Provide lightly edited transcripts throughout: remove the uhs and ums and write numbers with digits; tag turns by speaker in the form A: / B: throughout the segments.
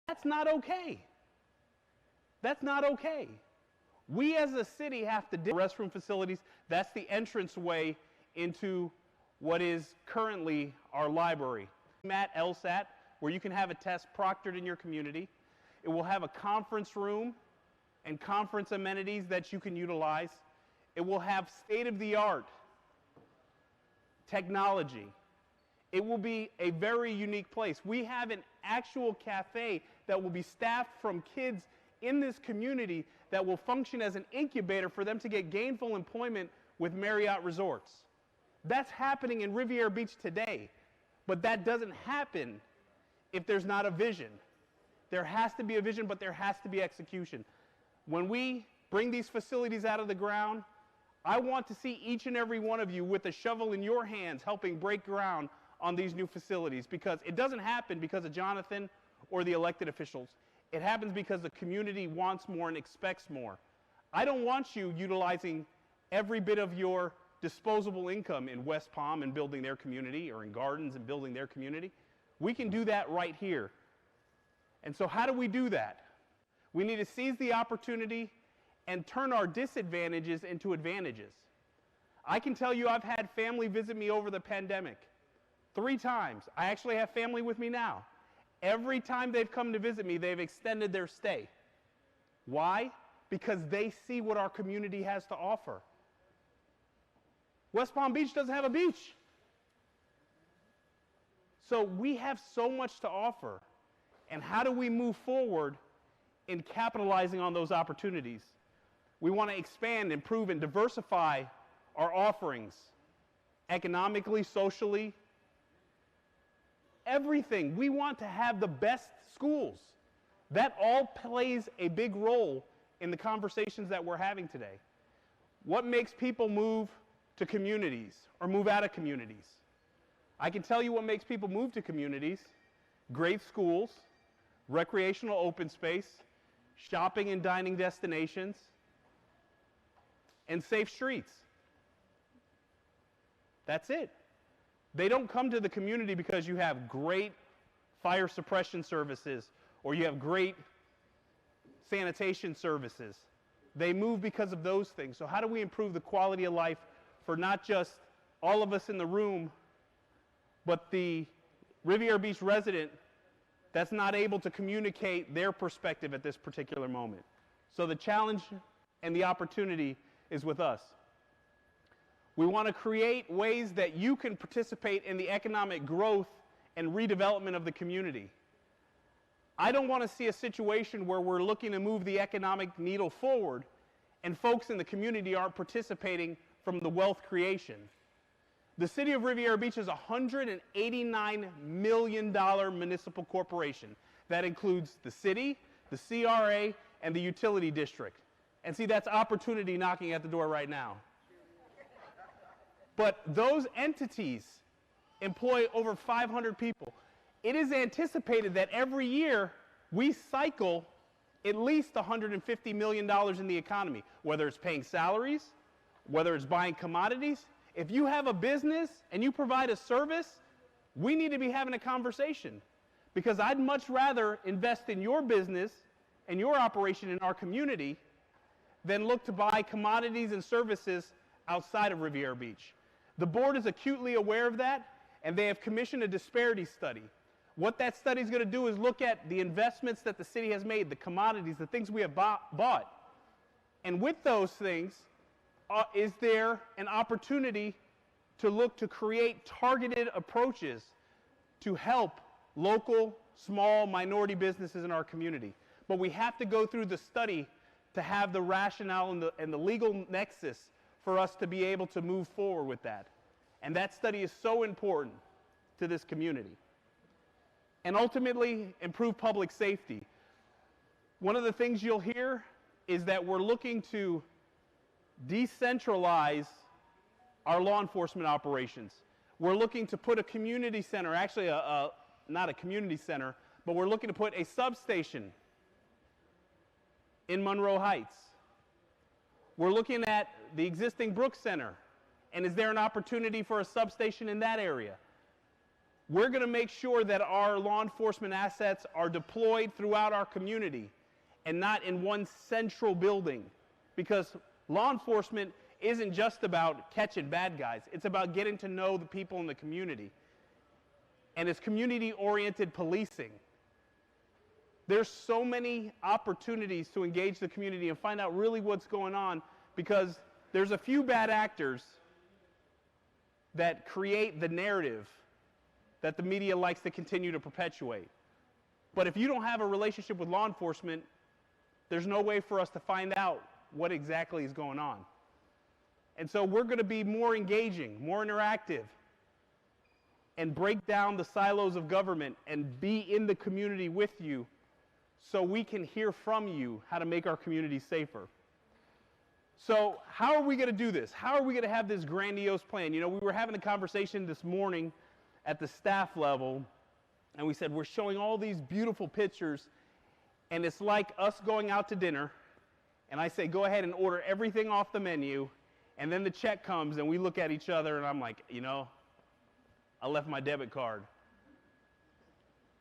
A: That's not okay. That's not okay. We as a city have to restroom facilities. That's the entranceway into what is currently our library. At LSAT, where you can have a test proctored in your community. It will have a conference room and conference amenities that you can utilize. It will have state-of-the-art technology. It will be a very unique place. We have an actual cafe that will be staffed from kids in this community that will function as an incubator for them to get gainful employment with Marriott Resorts. That's happening in Riviera Beach today, but that doesn't happen if there's not a vision. There has to be a vision, but there has to be execution. When we bring these facilities out of the ground, I want to see each and every one of you with a shovel in your hands helping break ground on these new facilities, because it doesn't happen because of Jonathan or the elected officials. It happens because the community wants more and expects more. I don't want you utilizing every bit of your disposable income in West Palm and building their community, or in Gardens and building their community. We can do that right here. And so how do we do that? We need to seize the opportunity and turn our disadvantages into advantages. I can tell you I've had family visit me over the pandemic 3 times. I actually have family with me now. Every time they've come to visit me, they've extended their stay. Why? Because they see what our community has to offer. West Palm Beach doesn't have a beach. So we have so much to offer. And how do we move forward in capitalizing on those opportunities? We want to expand, improve, and diversify our offerings economically, socially, everything. We want to have the best schools. That all plays a big role in the conversations that we're having today. What makes people move to communities or move out of communities? I can tell you what makes people move to communities: great schools, recreational open space, shopping and dining destinations, and safe streets. That's it. They don't come to the community because you have great fire suppression services or you have great sanitation services. They move because of those things. So how do we improve the quality of life for not just all of us in the room, but the Riviera Beach resident that's not able to communicate their perspective at this particular moment? So the challenge and the opportunity is with us. We want to create ways that you can participate in the economic growth and redevelopment of the community. I don't want to see a situation where we're looking to move the economic needle forward and folks in the community aren't participating from the wealth creation. The city of Riviera Beach is a $189 million municipal corporation. That includes the city, the CRA, and the utility district. And see, that's opportunity knocking at the door right now. But those entities employ over 500 people. It is anticipated that every year we cycle at least $150 million in the economy, whether it's paying salaries, whether it's buying commodities. If you have a business and you provide a service, we need to be having a conversation, because I'd much rather invest in your business and your operation in our community than look to buy commodities and services outside of Riviera Beach. The board is acutely aware of that, and they have commissioned a disparity study. What that study is going to do is look at the investments that the city has made, the commodities, the things we have bought. And with those things, is there an opportunity to look to create targeted approaches to help local, small, minority businesses in our community? But we have to go through the study to have the rationale and the legal nexus for us to be able to move forward with that. And that study is so important to this community. And ultimately, improve public safety. One of the things you'll hear is that we're looking to decentralize our law enforcement operations. We're looking to put a community center, actually not a community center, but we're looking to put a substation in Monroe Heights. We're looking at the existing Brooks Center, and is there an opportunity for a substation in that area? We're going to make sure that our law enforcement assets are deployed throughout our community and not in one central building, because law enforcement isn't just about catching bad guys. It's about getting to know the people in the community. And it's community-oriented policing. There's so many opportunities to engage the community and find out really what's going on, because there's a few bad actors that create the narrative that the media likes to continue to perpetuate. But if you don't have a relationship with law enforcement, there's no way for us to find out what exactly is going on. And so we're going to be more engaging, more interactive, and break down the silos of government and be in the community with you so we can hear from you how to make our community safer. So how are we going to do this? How are we going to have this grandiose plan? You know, we were having a conversation this morning at the staff level, and we said we're showing all these beautiful pictures, and it's like us going out to dinner, and I say, go ahead and order everything off the menu, and then the check comes, and we look at each other, and I'm like, you know, I left my debit card.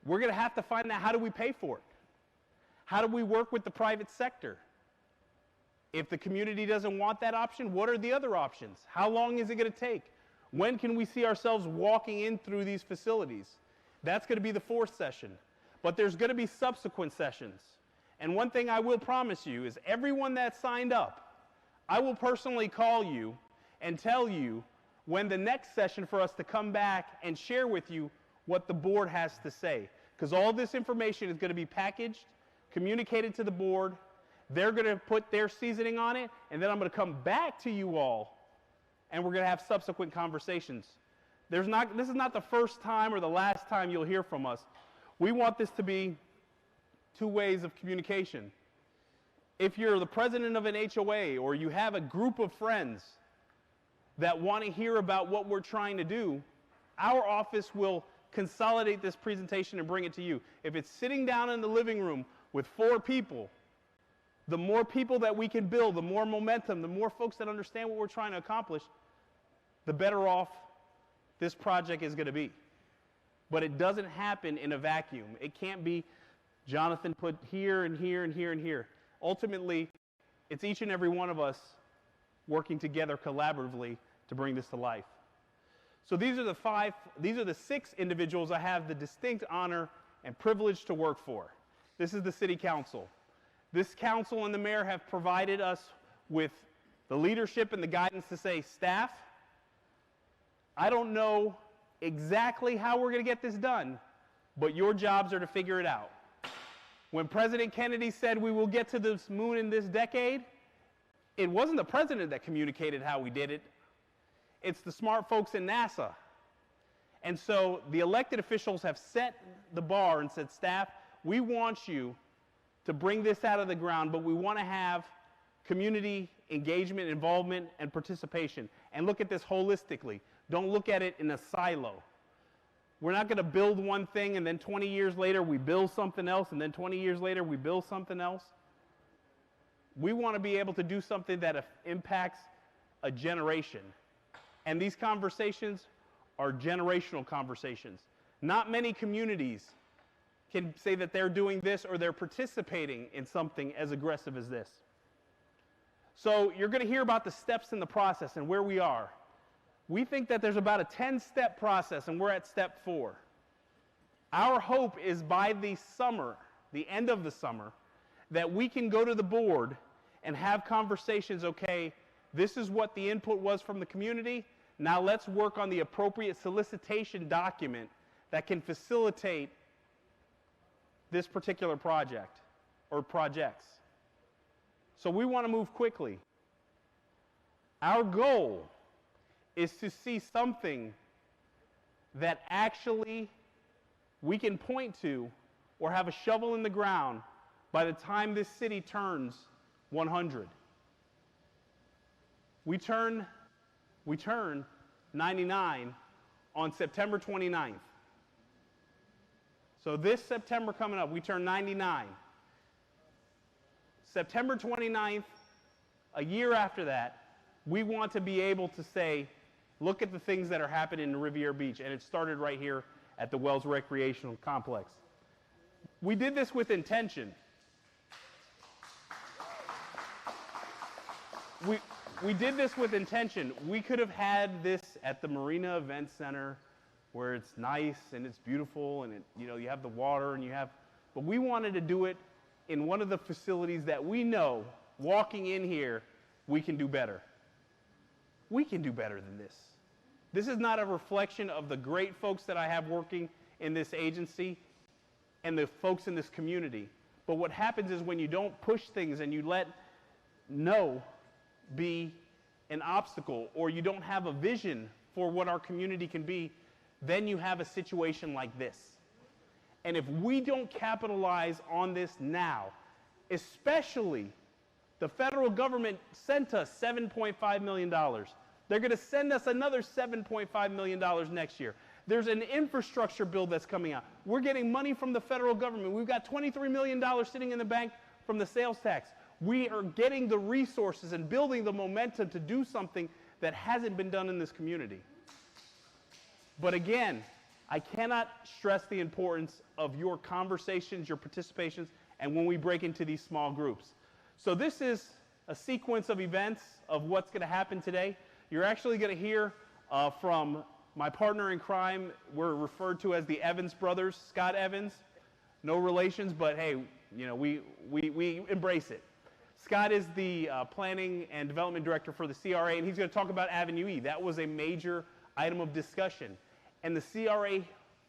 A: We're going to have to find out, how do we pay for it? How do we work with the private sector? If the community doesn't want that option, what are the other options? How long is it going to take? When can we see ourselves walking in through these facilities? That's going to be the fourth session. But there's going to be subsequent sessions. And one thing I will promise you is everyone that signed up, I will personally call you and tell you when the next session for us to come back and share with you what the board has to say. Because all this information is going to be packaged, communicated to the board. They're going to put their seasoning on it, and then I'm going to come back to you all, and we're going to have subsequent conversations. This is not the first time or the last time you'll hear from us. We want this to be two ways of communication. If you're the president of an HOA or you have a group of friends that want to hear about what we're trying to do, our office will consolidate this presentation and bring it to you. If it's sitting down in the living room with 4 people, the more people that we can build, the more momentum, the more folks that understand what we're trying to accomplish, the better off this project is going to be. But it doesn't happen in a vacuum. It can't be Jonathan put here and here and here and here. Ultimately, it's each and every one of us working together collaboratively to bring this to life. So these are the 6 individuals I have the distinct honor and privilege to work for. This is the City Council. This council and the mayor have provided us with the leadership and the guidance to say, staff, I don't know exactly how we're going to get this done, but your jobs are to figure it out. When President Kennedy said we will get to the moon in this decade, it wasn't the president that communicated how we did it. It's the smart folks in NASA. And so the elected officials have set the bar and said, staff, we want you to bring this out of the ground, but we want to have community engagement, involvement, and participation. And look at this holistically. Don't look at it in a silo. We're not going to build one thing and then 20 years later we build something else, and then 20 years later we build something else. We want to be able to do something that impacts a generation. And these conversations are generational conversations. Not many communities can say that they're doing this or they're participating in something as aggressive as this. So you're going to hear about the steps in the process and where we are. We think that there's about a 10-step process, and we're at step 4. Our hope is by the summer, the end of the summer, that we can go to the board and have conversations, okay, this is what the input was from the community. Now let's work on the appropriate solicitation document that can facilitate this particular project or projects. So we want to move quickly. Our goal is to see something that actually we can point to or have a shovel in the ground by the time this city turns 100. We turn 99 on September 29th. So this September coming up, we turn 99. September 29th, a year after that, we want to be able to say, look at the things that are happening in Riviera Beach, and it started right here at the Wells Recreational Complex. We did this with intention. We did this with intention. We could have had this at the Marina Event Center where it's nice and it's beautiful and you have the water and but we wanted to do it in one of the facilities that we know, walking in here, we can do better. We can do better than this. This is not a reflection of the great folks that I have working in this agency and the folks in this community. But what happens is when you don't push things and you let no be an obstacle, or you don't have a vision for what our community can be, then you have a situation like this. And if we don't capitalize on this now, especially the federal government sent us $7.5 million. They're going to send us another $7.5 million next year. There's an infrastructure bill that's coming out. We're getting money from the federal government. We've got $23 million sitting in the bank from the sales tax. We are getting the resources and building the momentum to do something that hasn't been done in this community. But again, I cannot stress the importance of your conversations, your participations, and when we break into these small groups. So this is a sequence of events of what's going to happen today. You're actually going to hear from my partner in crime. We're referred to as the Evans brothers, Scott Evans. No relations, but hey, we embrace it. Scott is the Planning and Development Director for the CRA, and he's going to talk about Avenue E. That was a major item of discussion. And the CRA,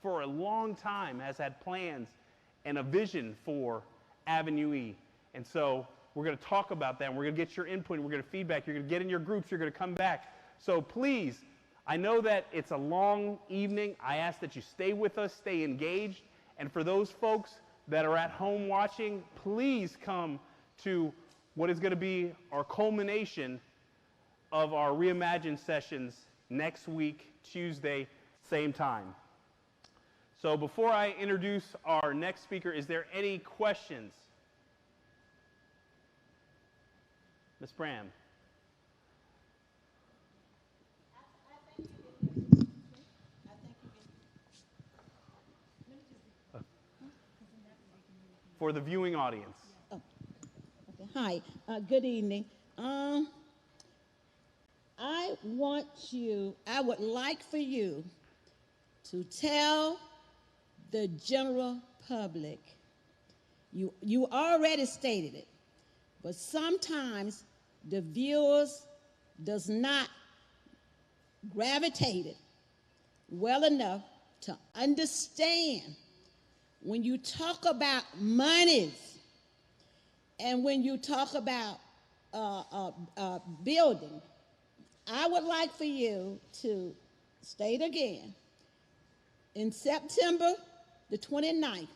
A: for a long time, has had plans and a vision for Avenue E. And so we're going to talk about that, and we're going to get your input, and we're going to feedback. You're going to get in your groups. You're going to come back. So please, I know that it's a long evening. I ask that you stay with us, stay engaged. And for those folks that are at home watching, please come to what is going to be our culmination of our Reimagine sessions next week, Tuesday, same time. So before I introduce our next speaker, is there any questions? Ms. Bram. For the viewing audience.
B: Oh, okay. Hi, good evening. I would like for you to tell the general public, you already stated it, but sometimes the viewers does not gravitate it well enough to understand when you talk about monies and when you talk about building. I would like for you to state again, in September the 29th,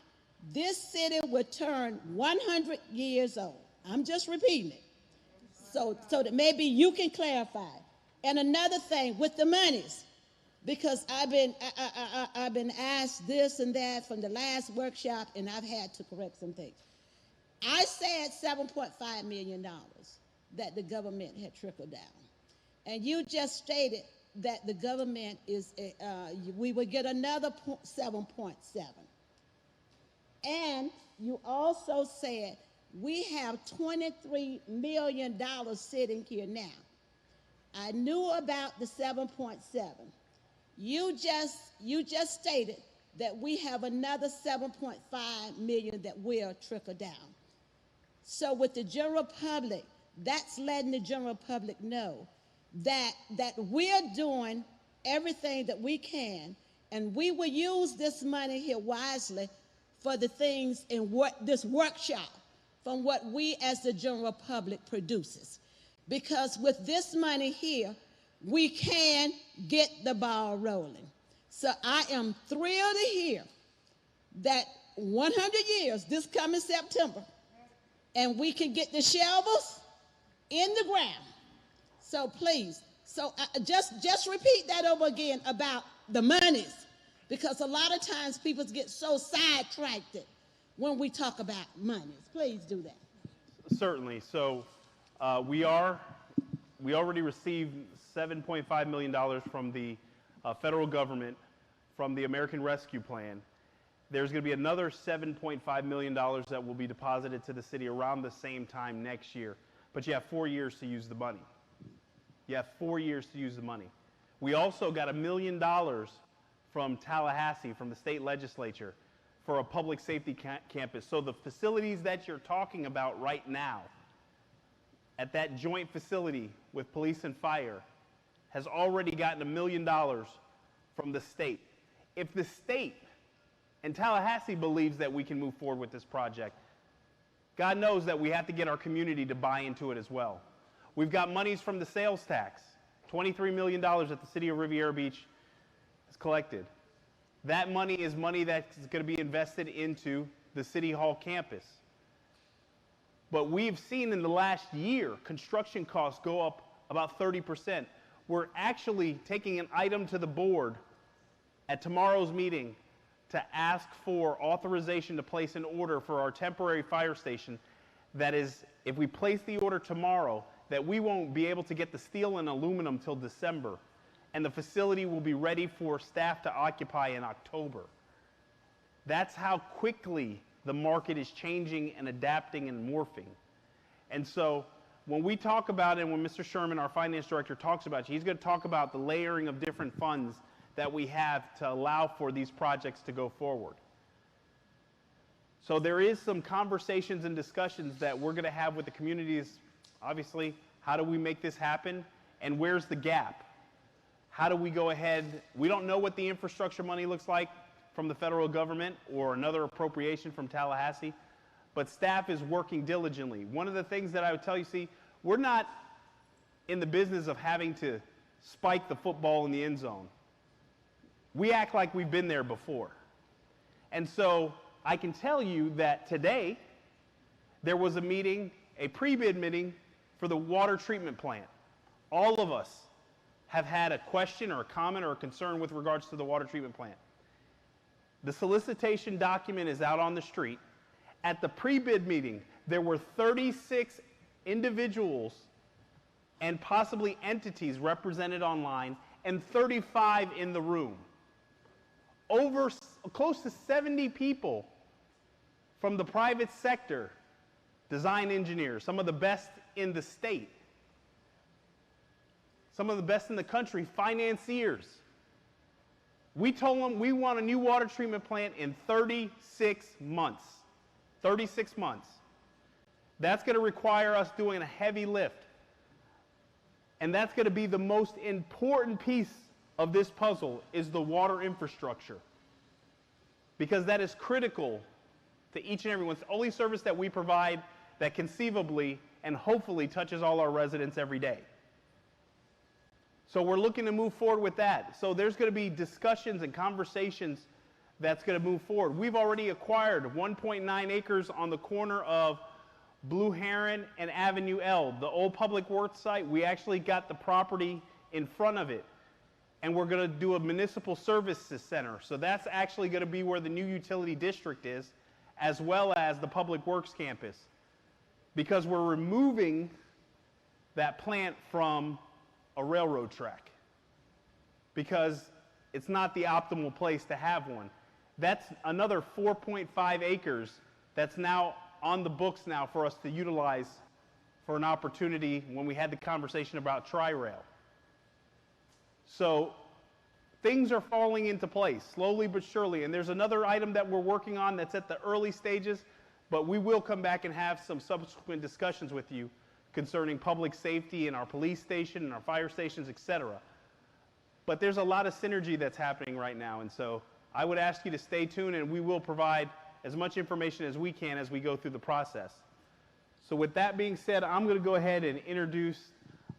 B: this city will turn 100 years old. I'm just repeating it, so that maybe you can clarify. And another thing with the monies, because I've been asked this and that from the last workshop, and I've had to correct some things. I said $7.5 million that the government had trickled down. And you just stated that the government is, we would get another 7.7. And you also said we have $23 million sitting here now. I knew about the 7.7. You just stated that we have another 7.5 million that will trickle down. So with the general public, that's letting the general public know that we're doing everything that we can, and we will use this money here wisely for the things in this workshop from what we as the general public produces. Because with this money here, we can get the ball rolling. So I am thrilled to hear that 100 years this coming September, and we can get the shovels in the ground. So please, just repeat that over again about the monies, because a lot of times people get so sidetracked when we talk about monies. Please do that.
A: Certainly. So we already received $7.5 million from the federal government from the American Rescue Plan. There's going to be another $7.5 million that will be deposited to the city around the same time next year. But you have 4 years to use the money. You have 4 years to use the money. We also got $1 million from Tallahassee, from the state legislature, for a public safety campus. So the facilities that you're talking about right now, at that joint facility with police and fire, has already gotten $1 million from the state. If the state and Tallahassee believes that we can move forward with this project, God knows that we have to get our community to buy into it as well. We've got monies from the sales tax, $23 million that the city of Riviera Beach has collected. That money is money that's going to be invested into the City Hall campus. But we've seen in the last year construction costs go up about 30%. We're actually taking an item to the board at tomorrow's meeting to ask for authorization to place an order for our temporary fire station. That is, if we place the order tomorrow, that we won't be able to get the steel and aluminum till December, and the facility will be ready for staff to occupy in October. That's how quickly the market is changing and adapting and morphing. And so when we talk about it, and when Mr. Sherman, our finance director, talks about it, he's going to talk about the layering of different funds that we have to allow for these projects to go forward. So there is some conversations and discussions that we're going to have with the communities. Obviously, how do we make this happen, and where's the gap? How do we go ahead? We don't know what the infrastructure money looks like from the federal government or another appropriation from Tallahassee, but staff is working diligently. One of the things that I would tell you, see, we're not in the business of having to spike the football in the end zone. We act like we've been there before. And so I can tell you that today there was a meeting, a pre-bid meeting for the water treatment plant. All of us have had a question or a comment or a concern with regards to the water treatment plant. The solicitation document is out on the street. At the pre-bid meeting, there were 36 individuals and possibly entities represented online and 35 in the room. Over close to 70 people from the private sector, design engineers, some of the best in the state, some of the best in the country, financiers. We told them we want a new water treatment plant in 36 months. 36 months. That's going to require us doing a heavy lift. And that's going to be the most important piece of this puzzle, is the water infrastructure. Because that is critical to each and every one. It's the only service that we provide that conceivably and hopefully touches all our residents every day. So we're looking to move forward with that. So there's going to be discussions and conversations that's going to move forward. We've already acquired 1.9 acres on the corner of Blue Heron and Avenue L, the old public works site. We actually got the property in front of it. And we're going to do a municipal services center. So that's actually going to be where the new utility district is, as well as the public works campus. Because we're removing that plant from a railroad track. Because it's not the optimal place to have one. That's another 4.5 acres that's now on the books now for us to utilize for an opportunity when we had the conversation about Tri-Rail. So things are falling into place, slowly but surely. And there's another item that we're working on that's at the early stages, but we will come back and have some subsequent discussions with you concerning public safety in our police station and our fire stations, etc. But there's a lot of synergy that's happening right now, and so I would ask you to stay tuned, and we will provide as much information as we can as we go through the process. So with that being said, I'm going to go ahead and introduce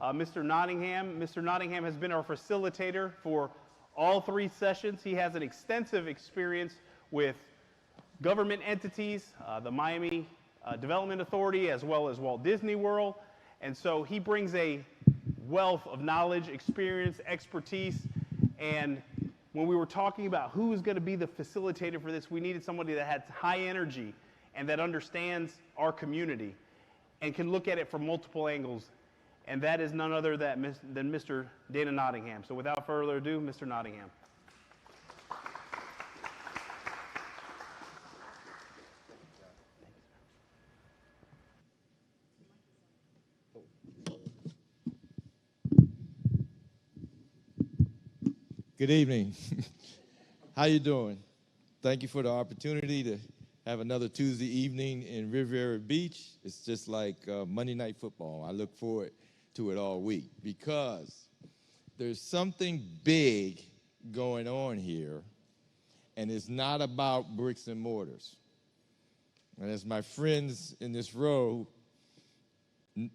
A: Mr. Nottingham. Mr. Nottingham has been our facilitator for all 3 sessions. He has an extensive experience with government entities, the Miami Development Authority, as well as Walt Disney World. And so he brings a wealth of knowledge, experience, expertise. And when we were talking about who is going to be the facilitator for this, we needed somebody that had high energy and that understands our community and can look at it from multiple angles. And that is none other than Mr. Dana Nottingham. So without further ado, Mr. Nottingham.
C: Good evening. How you doing? Thank you for the opportunity to have another Tuesday evening in Riviera Beach. It's just like Monday Night Football. I look forward to it all week because there's something big going on here, and it's not about bricks and mortars. And as my friends in this row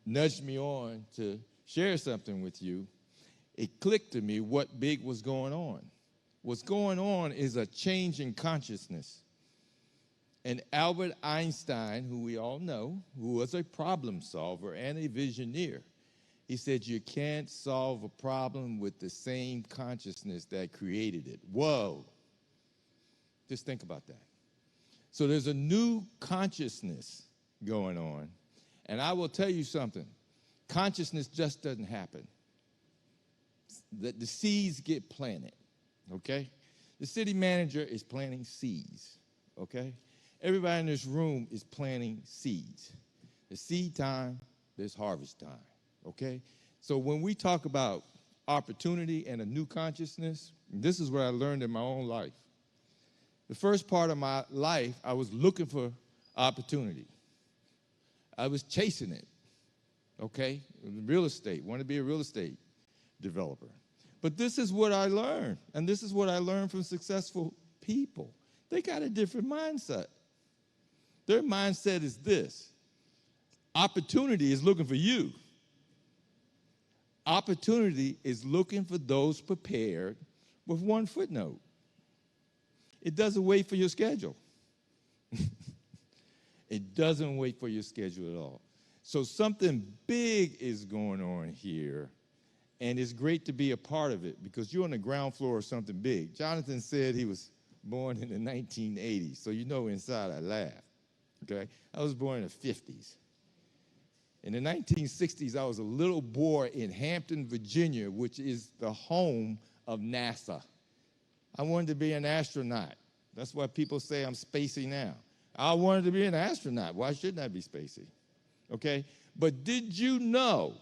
C: nudged me on to share something with you, it clicked to me what big was going on. What's going on is a change in consciousness. And Albert Einstein, who we all know, who was a problem solver and a visioneer, he said, you can't solve a problem with the same consciousness that created it. Whoa. Just think about that. So there's a new consciousness going on. And I will tell you something. Consciousness just doesn't happen. The seeds get planted, okay? The city manager is planting seeds, okay? Everybody in this room is planting seeds. There's seed time, there's harvest time, okay? So when we talk about opportunity and a new consciousness, this is what I learned in my own life. The first part of my life, I was looking for opportunity. I was chasing it, okay? Real estate, wanted to be a real estate developer. But this is what I learned, and this is what I learned from successful people. They got a different mindset. Their mindset is this: opportunity is looking for you. Opportunity is looking for those prepared with one footnote. It doesn't wait for your schedule. It doesn't wait for your schedule at all. So something big is going on here, and it's great to be a part of it because you're on the ground floor of something big. Jonathan said he was born in the 1980s, so you know inside I laughed, okay? I was born in the 50s. In the 1960s, I was a little boy in Hampton, Virginia, which is the home of NASA. I wanted to be an astronaut. That's why people say I'm spacey now. I wanted to be an astronaut. Why shouldn't I be spacey? Okay? But did you know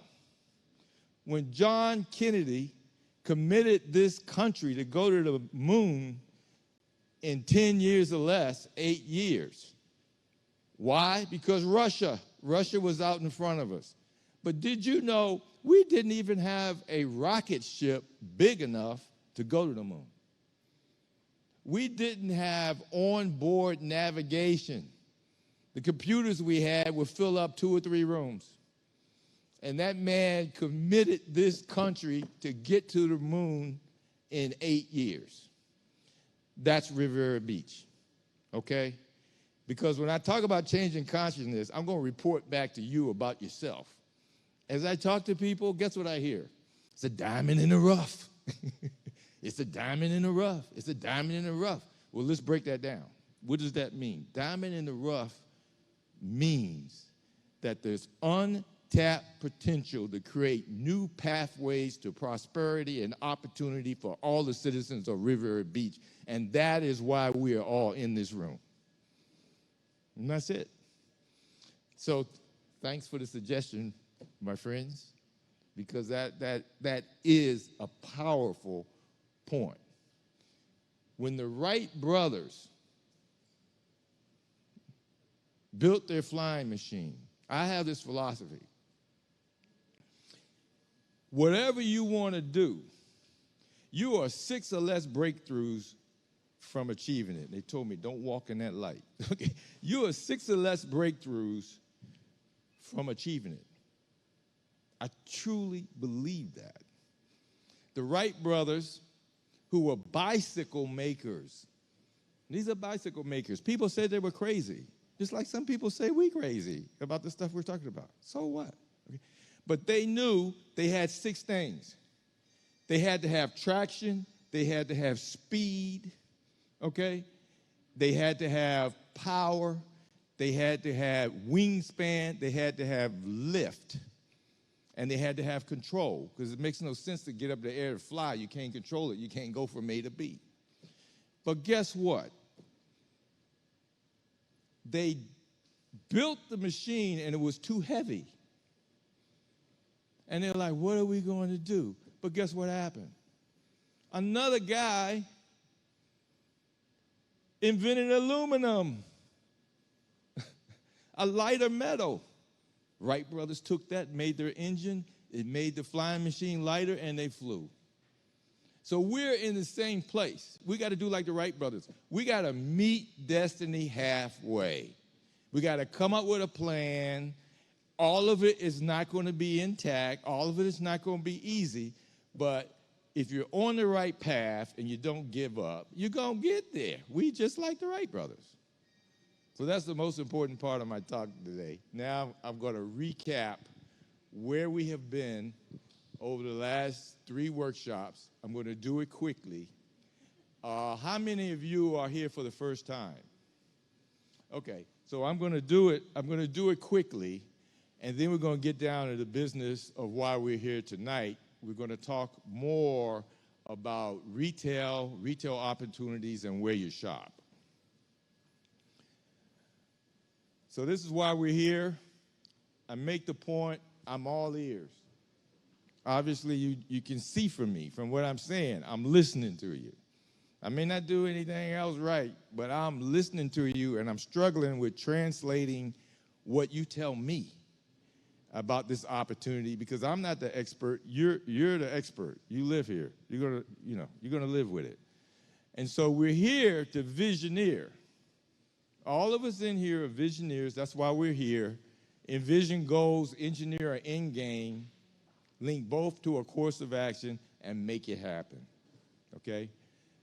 C: when John Kennedy committed this country to go to the moon in 10 years or less, 8 years? Why? Because Russia was out in front of us. But did you know we didn't even have a rocket ship big enough to go to the moon? We didn't have onboard navigation. The computers we had would fill up 2 or 3 rooms. And that man committed this country to get to the moon in 8 years. That's Riviera Beach, okay? Because when I talk about changing consciousness, I'm going to report back to you about yourself. As I talk to people, guess what I hear? It's a diamond in the rough. It's a diamond in the rough. It's a diamond in the rough. Well, let's break that down. What does that mean? Diamond in the rough means that there's untapped potential to create new pathways to prosperity and opportunity for all the citizens of Riviera Beach. And that is why we are all in this room. And that's it. So thanks for the suggestion, my friends, because that is a powerful point. When the Wright brothers built their flying machine, I have this philosophy. Whatever you want to do, you are 6 or less breakthroughs from achieving it. They told me, don't walk in that light. Okay, you are 6 or less breakthroughs from achieving it. I truly believe that. The Wright brothers, who were bicycle makers, these are bicycle makers. People said they were crazy, just like some people say we crazy about the stuff we're talking about. So what? Okay. But they knew they had 6 things. They had to have traction. They had to have speed. Okay? They had to have power. They had to have wingspan. They had to have lift. And they had to have control, because it makes no sense to get up in the air to fly. You can't control it. You can't go from A to B. But guess what? They built the machine, and it was too heavy. And they're like, what are we going to do? But guess what happened? Another guy invented aluminum, a lighter metal. Wright brothers took that, made their engine, it made the flying machine lighter, and they flew. So we're in the same place. We got to do like the Wright brothers. We got to meet destiny halfway. We got to come up with a plan. All of it is not going to be intact. All of it is not going to be easy. But if you're on the right path and you don't give up, you're going to get there. We just like the Wright brothers. So that's the most important part of my talk today. Now I'm going to recap where we have been over the last 3 workshops. I'm going to do it quickly. How many of you are here for the first time? Okay, so I'm going to do it. I'm going to do it quickly, and then we're going to get down to the business of why we're here tonight. We're going to talk more about retail opportunities, and where you shop. So this is why we're here. I make the point, I'm all ears. Obviously, you can see from me, from what I'm saying, I'm listening to you. I may not do anything else right, but I'm listening to you, and I'm struggling with translating what you tell me about this opportunity, because I'm not the expert. You're the expert. You live here. You're gonna live with it. And so we're here to visioneer. All of us in here are visioneers. That's why we're here. Envision goals, engineer an end game, link both to a course of action, and make it happen, okay?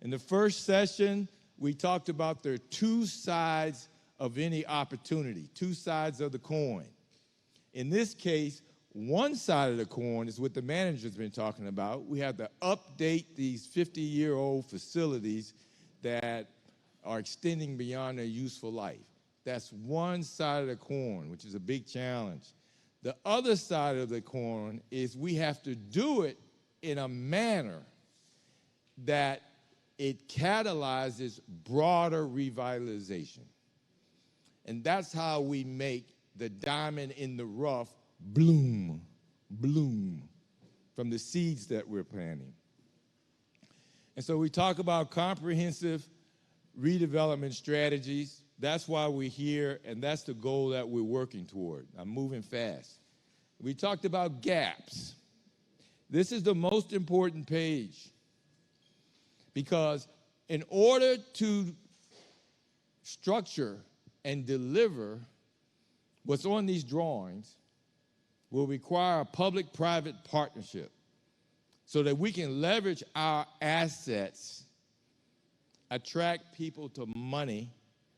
C: In the first session, we talked about there are 2 sides of any opportunity, 2 sides of the coin. In this case, one side of the coin is what the manager's been talking about. We have to update these 50-year-old facilities that are extending beyond their useful life. That's one side of the coin, which is a big challenge. The other side of the coin is we have to do it in a manner that it catalyzes broader revitalization. And that's how we make the diamond in the rough bloom from the seeds that we're planting. And so we talk about comprehensive redevelopment strategies. That's why we're here, and that's the goal that we're working toward. I'm moving fast. We talked about gaps. This is the most important page, because in order to structure and deliver what's on these drawings will require a public-private partnership so that we can leverage our assets, attract people to money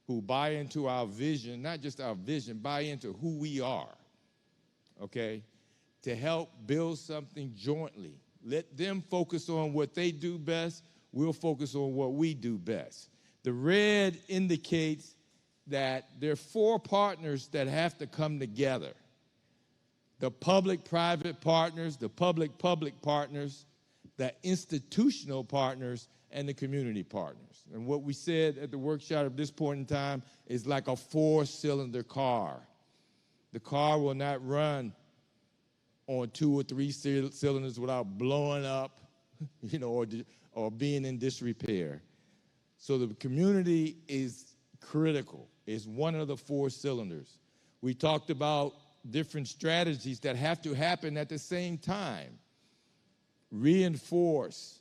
C: who buy into our vision, not just our vision, buy into who we are, okay, to help build something jointly. Let them focus on what they do best. We'll focus on what we do best. The red indicates that there are 4 partners that have to come together. The public-private partners, the public-public partners, the institutional partners, and the community partners. And what we said at the workshop at this point in time is like a 4-cylinder car. The car will not run on 2 or 3 cylinders without blowing up, or being in disrepair. So the community is critical. It's one of the 4 cylinders. We talked about different strategies that have to happen at the same time. Reinforce,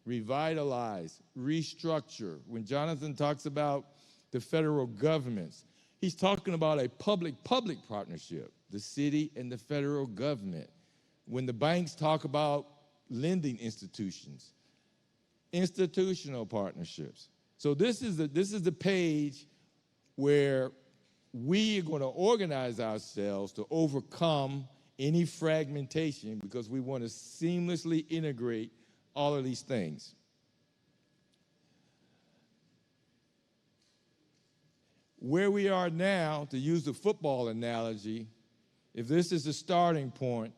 C: revitalize, restructure. When Jonathan talks about the federal governments, he's talking about a public-public partnership, the city and the federal government. When the banks talk about lending institutions, institutional partnerships. So this is the page where we are going to organize ourselves to overcome any fragmentation, because we want to seamlessly integrate all of these things. Where we are now, to use the football analogy, if this is the starting point,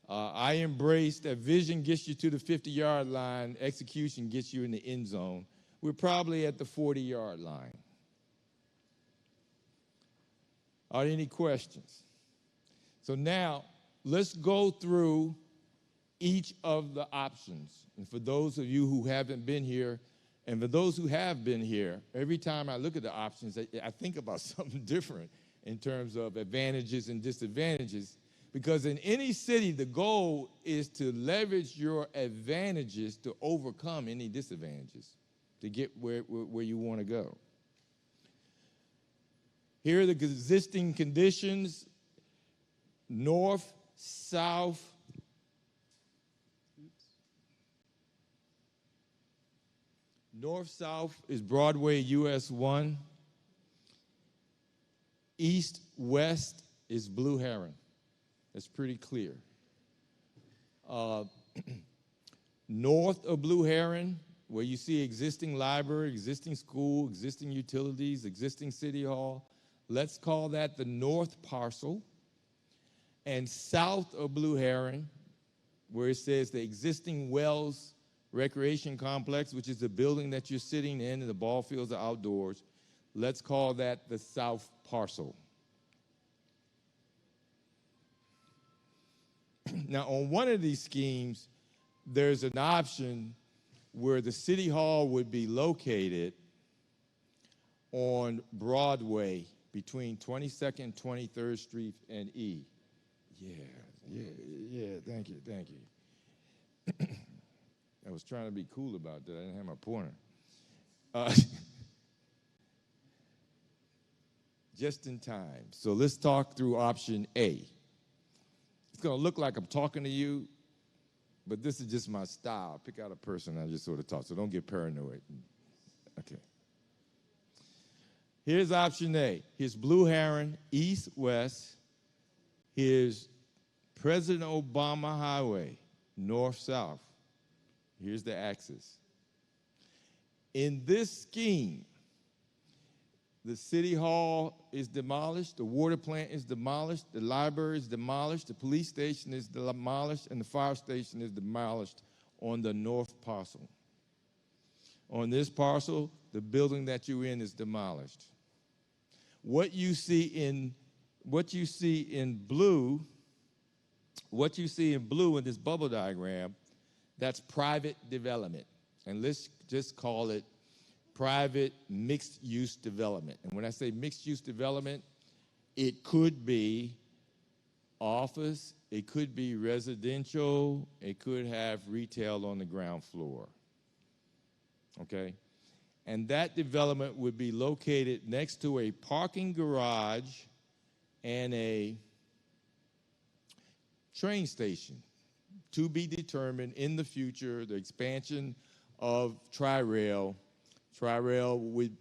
C: I embrace that vision gets you to the 50-yard line, execution gets you in the end zone. We're probably at the 40-yard line. Are there any questions? So now, let's go through each of the options. And for those of you who haven't been here, and for those who have been here, every time I look at the options, I think about something different in terms of advantages and disadvantages. Because in any city, the goal is to leverage your advantages to overcome any disadvantages, to get where you want to go. Here are the existing conditions: north, south, north-south is Broadway US 1. East-west is Blue Heron. That's pretty clear. North of Blue Heron, where you see existing library, existing school, existing utilities, existing city hall, let's call that the north parcel. And south of Blue Heron, where it says the existing Wells Recreation Complex, which is the building that you're sitting in and the ball fields are outdoors, let's call that the south parcel. Now, on one of these schemes, there's an option where the city hall would be located on Broadway between 22nd, 23rd Street and E. Yeah, thank you. I was trying to be cool about that. I didn't have my pointer. Just in time. So let's talk through option A. It's going to look like I'm talking to you, but this is just my style. Pick out a person and I just sort of talk, so don't get paranoid. Okay. Here's option A. Here's Blue Heron, east-west. Here's President Obama Highway, north-south. Here's the axis. In this scheme, the city hall is demolished, the water plant is demolished, the library is demolished, the police station is demolished, and the fire station is demolished on the north parcel. On this parcel, the building that you're in is demolished. What you see in blue in this bubble diagram, that's private development. And let's just call it private mixed-use development. And when I say mixed-use development, it could be office, it could be residential, it could have retail on the ground floor. Okay? And that development would be located next to a parking garage and a train station, to be determined in the future. The expansion of Tri-Rail. Tri-Rail would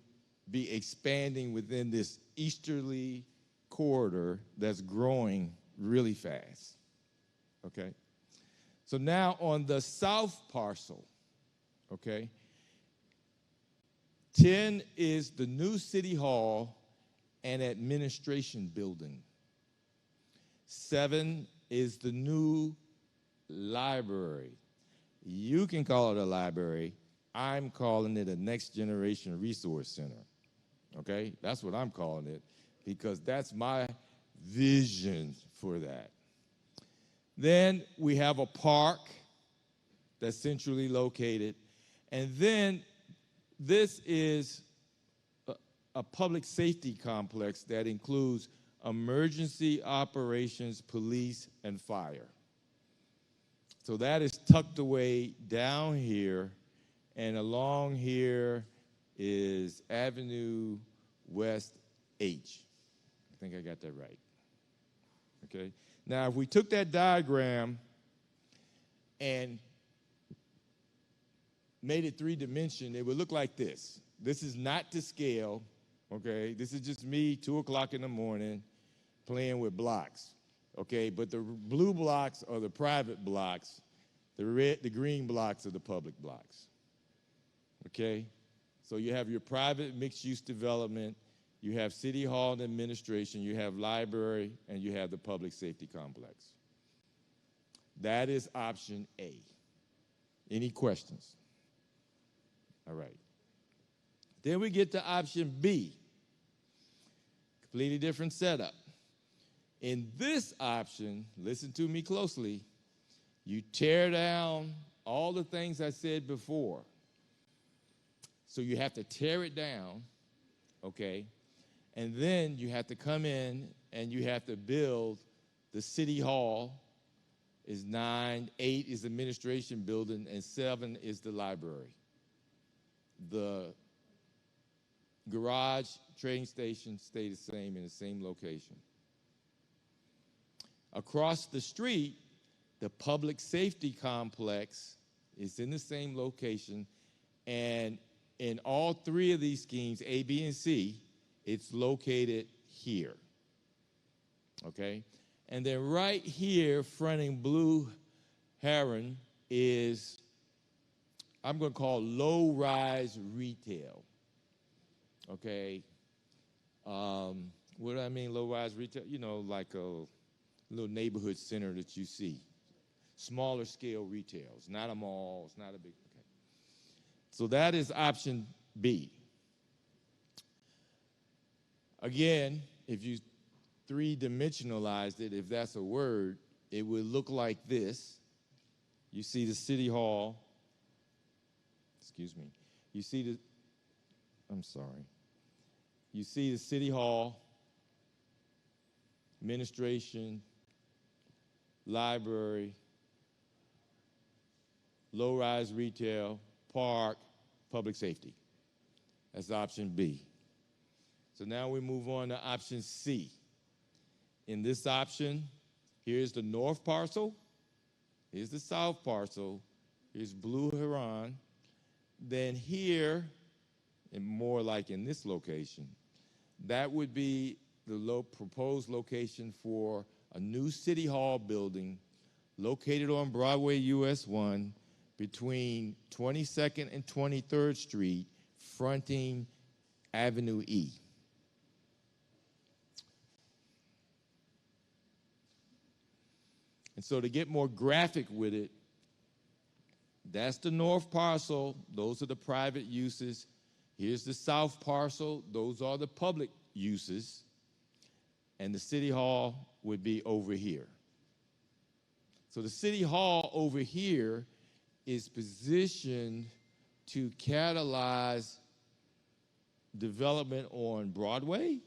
C: be expanding within this easterly corridor that's growing really fast. Okay? So now on the south parcel, okay, 10 is the new city hall and administration building. 7 is the new library. You can call it a library. I'm calling it a next generation resource center. Okay? That's what I'm calling it because that's my vision for that. Then we have a park that's centrally located. And then this is a public safety complex that includes emergency operations, police, and fire. So that is tucked away down here, and along here is Avenue West H. I think I got that right. Okay? Now, if we took that diagram and made it three-dimensional, it would look like this. This is not to scale, okay? This is just me, 2 o'clock in the morning, playing with blocks, okay? But the blue blocks are the private blocks. The green blocks are the public blocks, okay? So you have your private mixed-use development, you have city hall and administration, you have library, and you have the public safety complex. That is option A. Any questions? All right. Then we get to option B. Completely different setup. In this option, listen to me closely, You tear down all the things I said before. So you have to tear it down, okay? And then you have to come in and you have to build the city hall is 9, 8 is the administration building, and 7 is the library. The garage, train station stay the same in the same location. Across the street, the public safety complex is in the same location, and in all 3 of these schemes, A, B, and C, it's located here, okay? And then right here, fronting Blue Heron is, I'm going to call low-rise retail, okay? What do I mean, low-rise retail? You know, like a little neighborhood center that you see. Smaller scale retail. It's not a mall. It's not a big, okay. So that is option B. Again, if you three-dimensionalized it, if that's a word, it would look like this. You see the city hall. Excuse me. You see the, I'm sorry. You see the city hall, administration, library, low-rise retail, park, public safety. That's option B. So now we move on to option C. In this option, here's the north parcel, here's the south parcel, here's Blue Heron. Then here, and more like in this location, that would be the proposed location for a new city hall building located on Broadway US 1 between 22nd and 23rd Street, fronting Avenue E. And so to get more graphic with it, that's the north parcel. Those are the private uses. Here's the south parcel. Those are the public uses. And the city hall would be over here. So the city hall over here is positioned to catalyze development on Broadway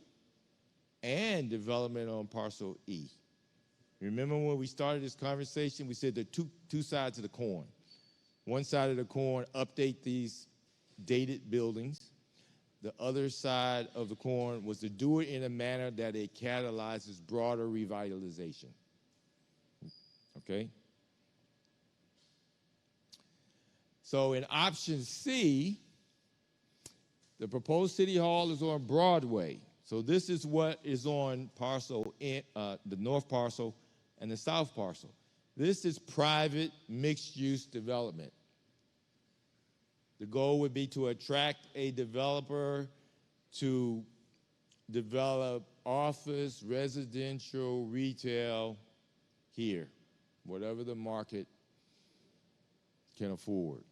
C: and development on parcel E. Remember when we started this conversation, we said there are two sides of the coin. One side of the coin, update these dated buildings. The other side of the coin was to do it in a manner that it catalyzes broader revitalization. Okay? So in option C, the proposed city hall is on Broadway. So this is what is on parcel in, the north parcel and the south parcel. This is private mixed-use development. The goal would be to attract a developer to develop office, residential, retail here, whatever the market can afford.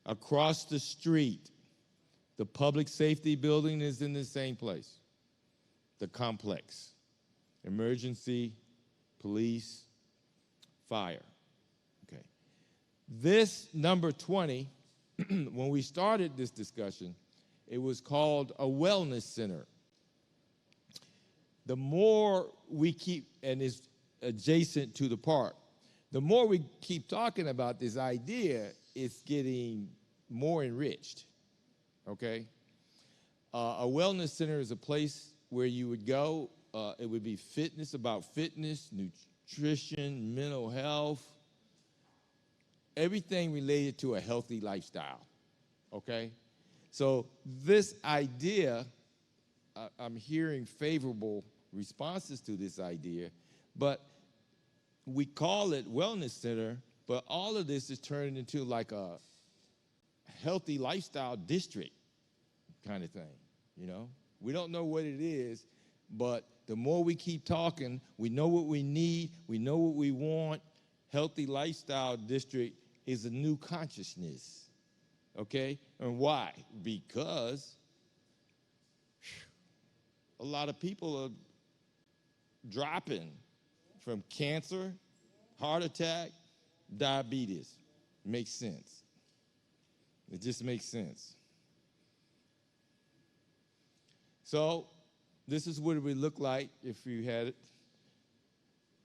C: Across the street, the public safety building is in the same place, the complex. Emergency, police, fire. Okay. This number 20, when we started this discussion, it was called a wellness center. The more we keep, and it's adjacent to the park, the more we keep talking about this idea, it's getting more enriched, okay? A wellness center is a place where you would go. It would be fitness, about fitness, nutrition, mental health, everything related to a healthy lifestyle, okay? So this idea, I'm hearing favorable responses to this idea, but we call it wellness center, but all of this is turning into like a healthy lifestyle district kind of thing, you know? We don't know what it is, but the more we keep talking, we know what we need, we know what we want. Healthy lifestyle district is a new consciousness, okay? And why? Because a lot of people are dropping from cancer, heart attack, diabetes. Makes sense. It just makes sense. So this is what it would look like if you had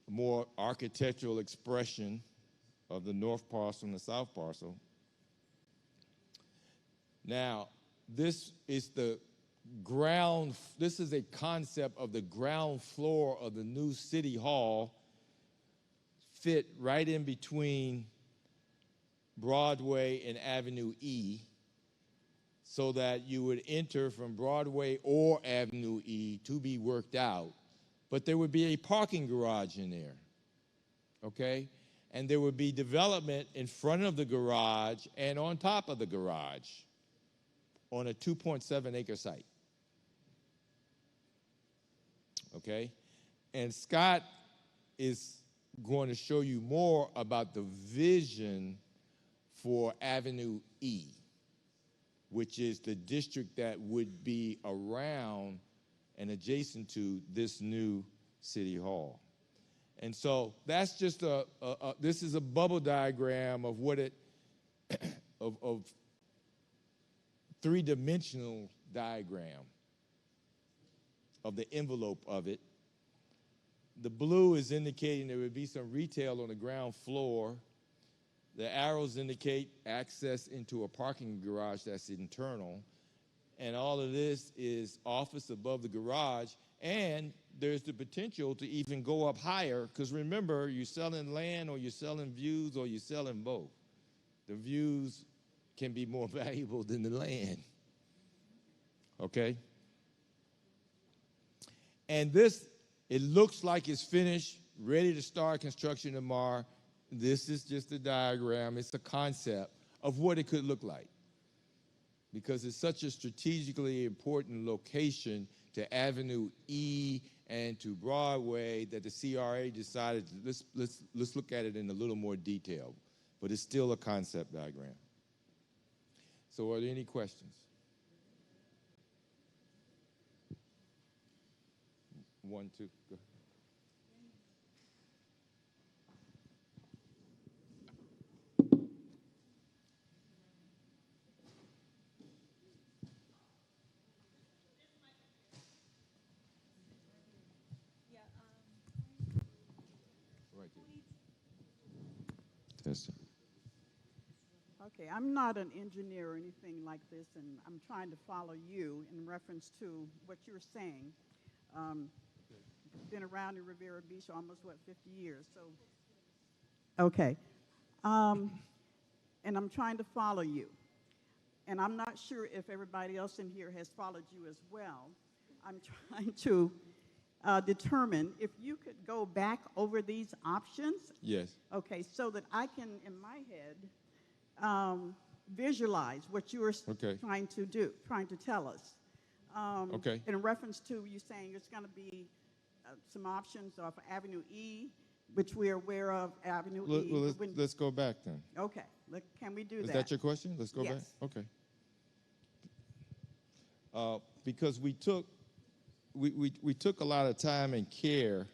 C: a more architectural expression of the north parcel and the south parcel. Now, this is a concept of the ground floor of the new city hall, fit right in between Broadway and Avenue E, so that you would enter from Broadway or Avenue E, to be worked out, but there would be a parking garage in there, okay? And there would be development in front of the garage and on top of the garage on a 2.7 acre site, okay? And Scott is going to show you more about the vision for Avenue E, which is the district that would be around and adjacent to this new city hall. And so that's just this is a bubble diagram of what it, of three-dimensional diagram of the envelope of it. The blue is indicating there would be some retail on the ground floor. The arrows indicate access into a parking garage that's internal. And all of this is office above the garage. And there's the potential to even go up higher, because remember, you're selling land or you're selling views or you're selling both. The views can be more valuable than the land. Okay? And this, it looks like it's finished, ready to start construction tomorrow. This is just a diagram. It's a concept of what it could look like, because it's such a strategically important location to Avenue E and to Broadway that the CRA decided let's look at it in a little more detail. But it's still a concept diagram. So are there any questions? One, two, go ahead.
D: Okay, I'm not an engineer or anything like this, and I'm trying to follow you in reference to what you're saying. Been around in Riviera Beach almost, 50 years, so. Okay. And I'm trying to follow you. And I'm not sure if everybody else in here has followed you as well. I'm trying to determine if you could go back over these options.
C: Yes.
D: Okay, so that I can, in my head, visualize what you were trying to tell us.
C: Okay.
D: In reference to you saying it's going to be some options off Avenue E, which we're aware of, Avenue E.
C: Well, let's go back then.
D: Okay, can we do that?
C: Is that your question? Let's go back? Okay. Because we took a lot of time and care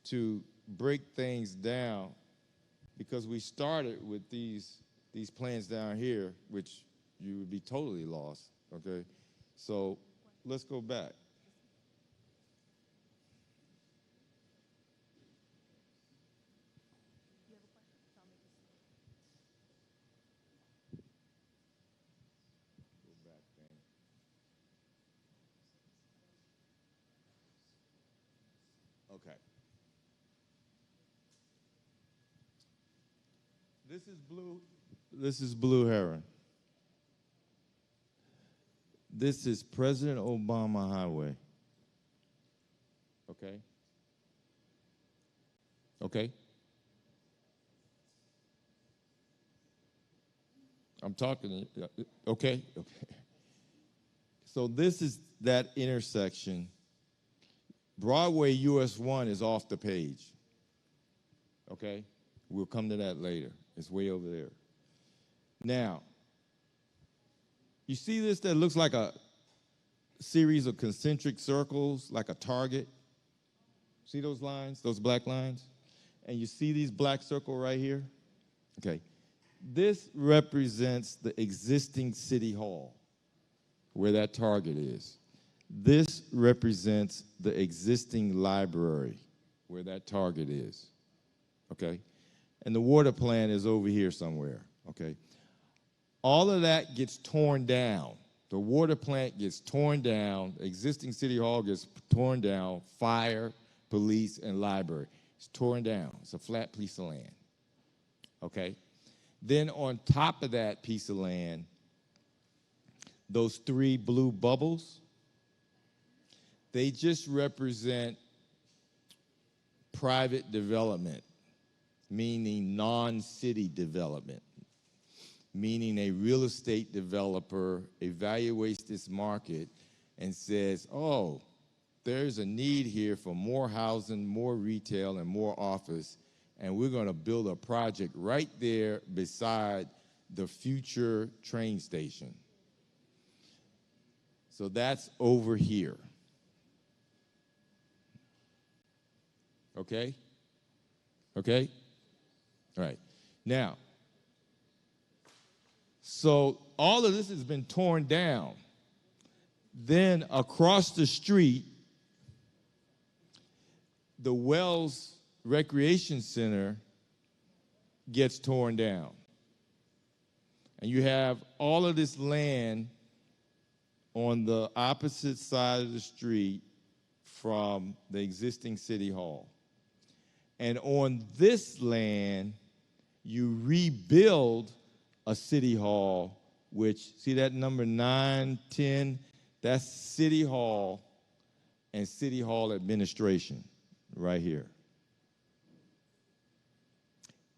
C: to break things down, because we started with these plans down here, which you would be totally lost, okay? So let's go back. Okay. This is blue. This is Blue Heron. This is President Obama Highway. Okay? Okay? I'm talking. Okay? Okay. So this is that intersection. Broadway US 1 is off the page. Okay? We'll come to that later. It's way over there. Now, you see this that looks like a series of concentric circles, like a target? See those lines, those black lines? and you see these black circle right here? Okay. This represents the existing city hall, where that target is. This represents the existing library, where that target is, okay? And the water plant is over here somewhere, okay? All of that gets torn down. The water plant gets torn down, the existing city hall gets torn down, fire, police, and library. It's torn down. It's a flat piece of land, okay? Then on top of that piece of land, those 3 blue bubbles, they just represent private development, meaning non-city development, meaning a real estate developer evaluates this market and says, oh, there's a need here for more housing, more retail, and more office, and we're going to build a project right there beside the future train station. So that's over here. Okay? Okay? All right. Now, so all of this has been torn down. Then across the street, the Wells Recreation Center gets torn down. And you have all of this land on the opposite side of the street from the existing city hall. And on this land, you rebuild a city hall, which, see that number 9, 10? That's city hall and city hall administration right here.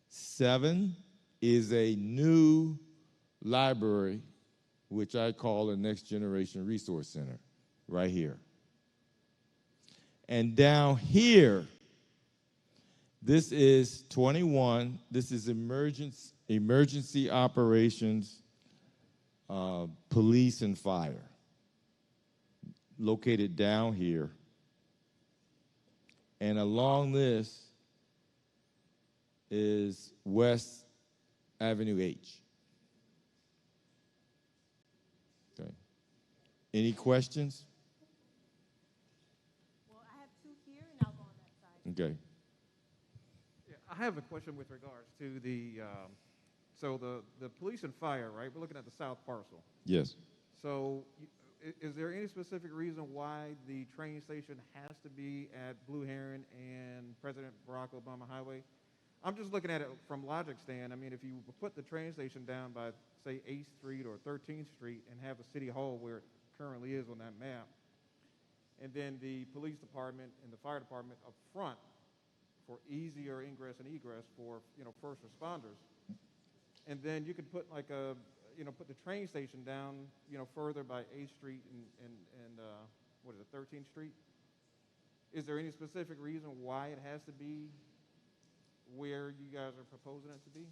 C: 7 is a new library, which I call the Next Generation Resource Center, right here. And down here, this is 21. This is emergency operations, police and fire, located down here. And along this is West Avenue H. Okay. Any questions?
E: Well, I have 2 here, and I'll go on that side.
C: Okay.
F: Yeah, I have a question with regards to the police and fire, right? We're looking at the south parcel.
C: Yes.
F: So is there any specific reason why the train station has to be at Blue Heron and President Barack Obama Highway? I'm just looking at it from logic stand. I mean, if you put the train station down by, say, 8th Street or 13th Street and have the city hall where it currently is on that map, and then the police department and the fire department up front for easier ingress and egress for, first responders, and then you could put like put the train station down, further by 8th Street and what is it, 13th Street? Is there any specific reason why it has to be where you guys are proposing it to be?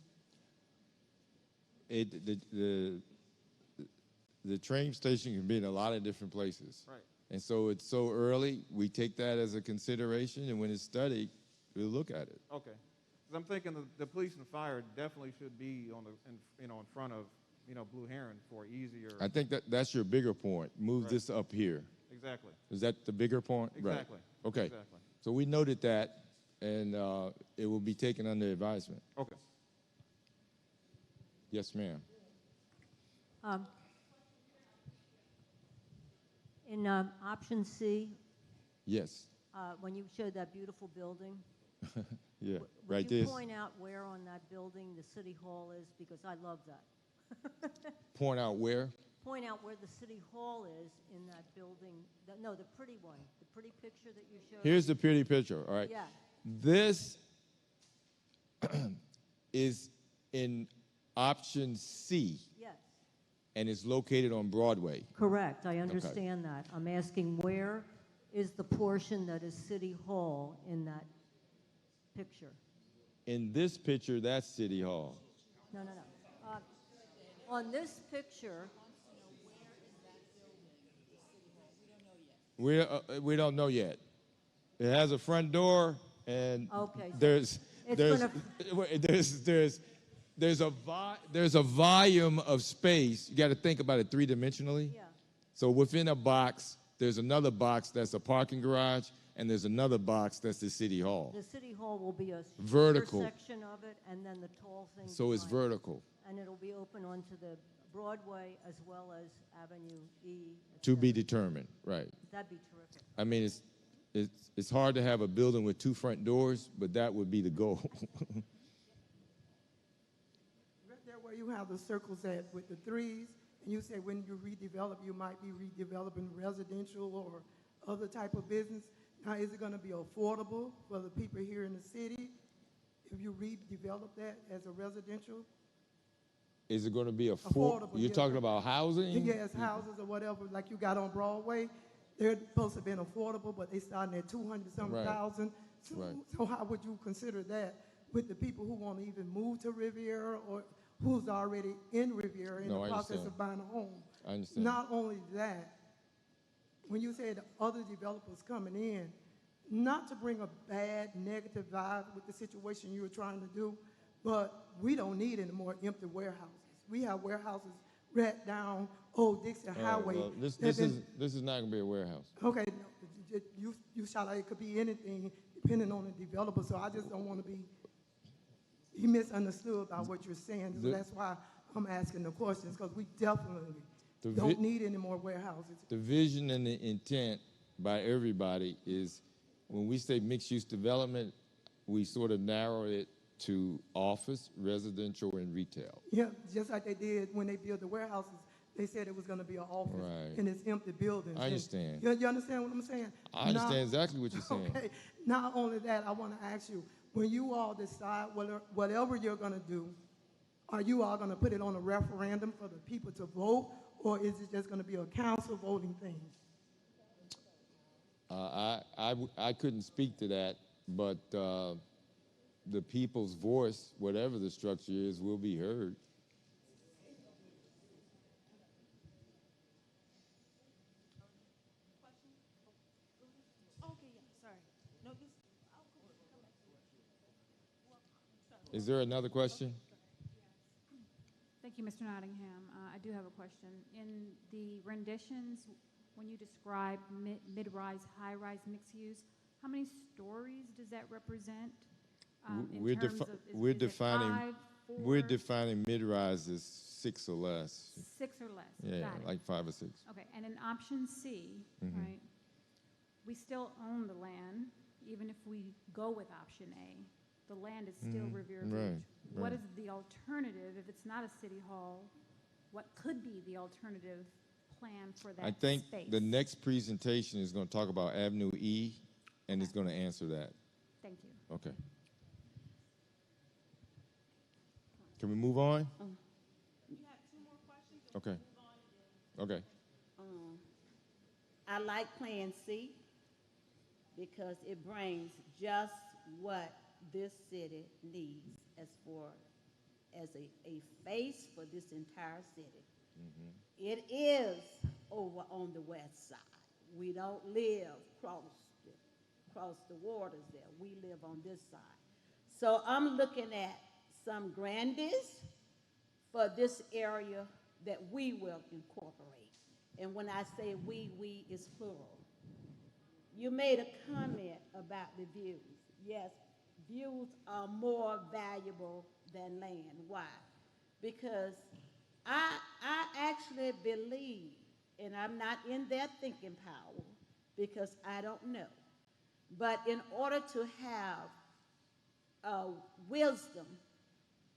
C: The train station can be in a lot of different places.
F: Right.
C: And so it's so early, we take that as a consideration, and when it's studied, we'll look at it.
F: Okay. Because I'm thinking the police and fire definitely should be in front of Blue Heron for easier.
C: I think that's your bigger point. Move
F: Right.
C: this up here.
F: Exactly.
C: Is that the bigger point?
F: Exactly.
C: Right. Okay.
F: Exactly.
C: So we noted that, and it will be taken under advisement.
F: Okay.
C: Yes, ma'am.
E: In option C,
C: Yes.
E: when you showed that beautiful building,
C: Yeah.
E: would
C: Right
E: you
C: there.
E: point out where on that building the city hall is? Because I love that.
C: Point out where?
E: Point out where the city hall is in that building. The pretty one, the pretty picture that you showed.
C: Here's the pretty picture, all right?
E: Yeah.
C: This is in option C,
E: Yes.
C: and it's located on Broadway.
E: Correct, I understand that. I'm asking where is the portion that is City Hall in that picture?
C: In this picture, that's City Hall.
E: No. On this picture,
C: We don't know yet. It has a front door, and
E: okay. So
C: there's there's a volume of space. You got to think about it three-dimensionally.
E: Yeah.
C: So within a box, there's another box that's a parking garage, and there's another box that's the city hall.
E: The city hall will be a
C: Vertical.
E: section of it, and then the tall thing.
C: So it's
E: behind it.
C: vertical.
E: And it'll be open onto the Broadway as well as Avenue E. et
C: To be
E: cetera.
C: determined, right?
E: That'd be terrific.
C: I mean, it's hard to have a building with 2 front doors, but that would be the goal.
G: Right there where you have the circles at with the threes, and you say when you redevelop, you might be redeveloping residential or other type of business. Now, is it going to be affordable for the people here in the city if you redevelop that as a residential?
C: Is it going to be
G: Affordable,
C: You're
G: yeah.
C: talking about housing?
G: Yes, houses or whatever, like you got on Broadway, they're supposed to have been affordable, but they starting at 200-something
C: Right.
G: thousand. So,
C: Right.
G: so how would you consider that with the people who want to even move to Riviera or who's already in Riviera in
C: No,
G: the
C: I
G: process
C: understand.
G: of buying a home?
C: I understand.
G: Not only that, when you say the other developers coming in, not to bring a bad, negative vibe with the situation you were trying to do, but we don't need any more empty warehouses. We have warehouses right down Old Dixie Highway.
C: Well, this
G: that been-
C: is not going to be a warehouse.
G: Okay, no, you shot out, it could be anything depending on the developer, so I just don't want to be misunderstood by what you're saying. So that's why I'm asking the questions, because we definitely don't need any more warehouses.
C: The vision and the intent by everybody is when we say mixed-use development, we sort of narrow it to office, residential, and retail.
G: Yeah, just like they did when they built the warehouses. They said it was going to be an office
C: Right.
G: in this empty building.
C: I understand.
G: You understand what I'm saying?
C: I understand exactly what you're saying.
G: Okay. Not only that, I want to ask you, when you all decide whatever you're going to do, are you all going to put it on a referendum for the people to vote, or is it just going to be a council voting thing?
C: I couldn't speak to that, but the people's voice, whatever the structure is, will be heard. Is there another question?
H: Thank you, Mr. Nottingham. I do have a question. In the renditions, when you describe mid-rise, high-rise mixed use, how many stories does that represent?
C: We're
H: Is it
C: defining
H: 5, 4?
C: we're defining mid-rise as 6 or less.
H: 6 or less.
C: Yeah,
H: Got it.
C: like 5 or 6.
H: Okay, and in option C, right, we still own the land, even if we go with option A. The land is still Riviera Beach.
C: Right,
H: What
C: right.
H: is the alternative, if it's not a city hall, what could be the alternative plan for that
C: I think
H: space?
C: the next presentation is going to talk about Avenue E, and it's going to answer that.
H: Thank you.
C: Okay. Can we move on? Okay. Okay.
B: I like Plan C because it brings just what this city needs as a face for this entire city. It is over on the west side. We don't live across the waters there. We live on this side. So I'm looking at some grandies for this area that we will incorporate. And when I say we is plural. You made a comment about the views. Yes, views are more valuable than land. Why? Because I actually believe, and I'm not in that thinking power because I don't know, but in order to have wisdom,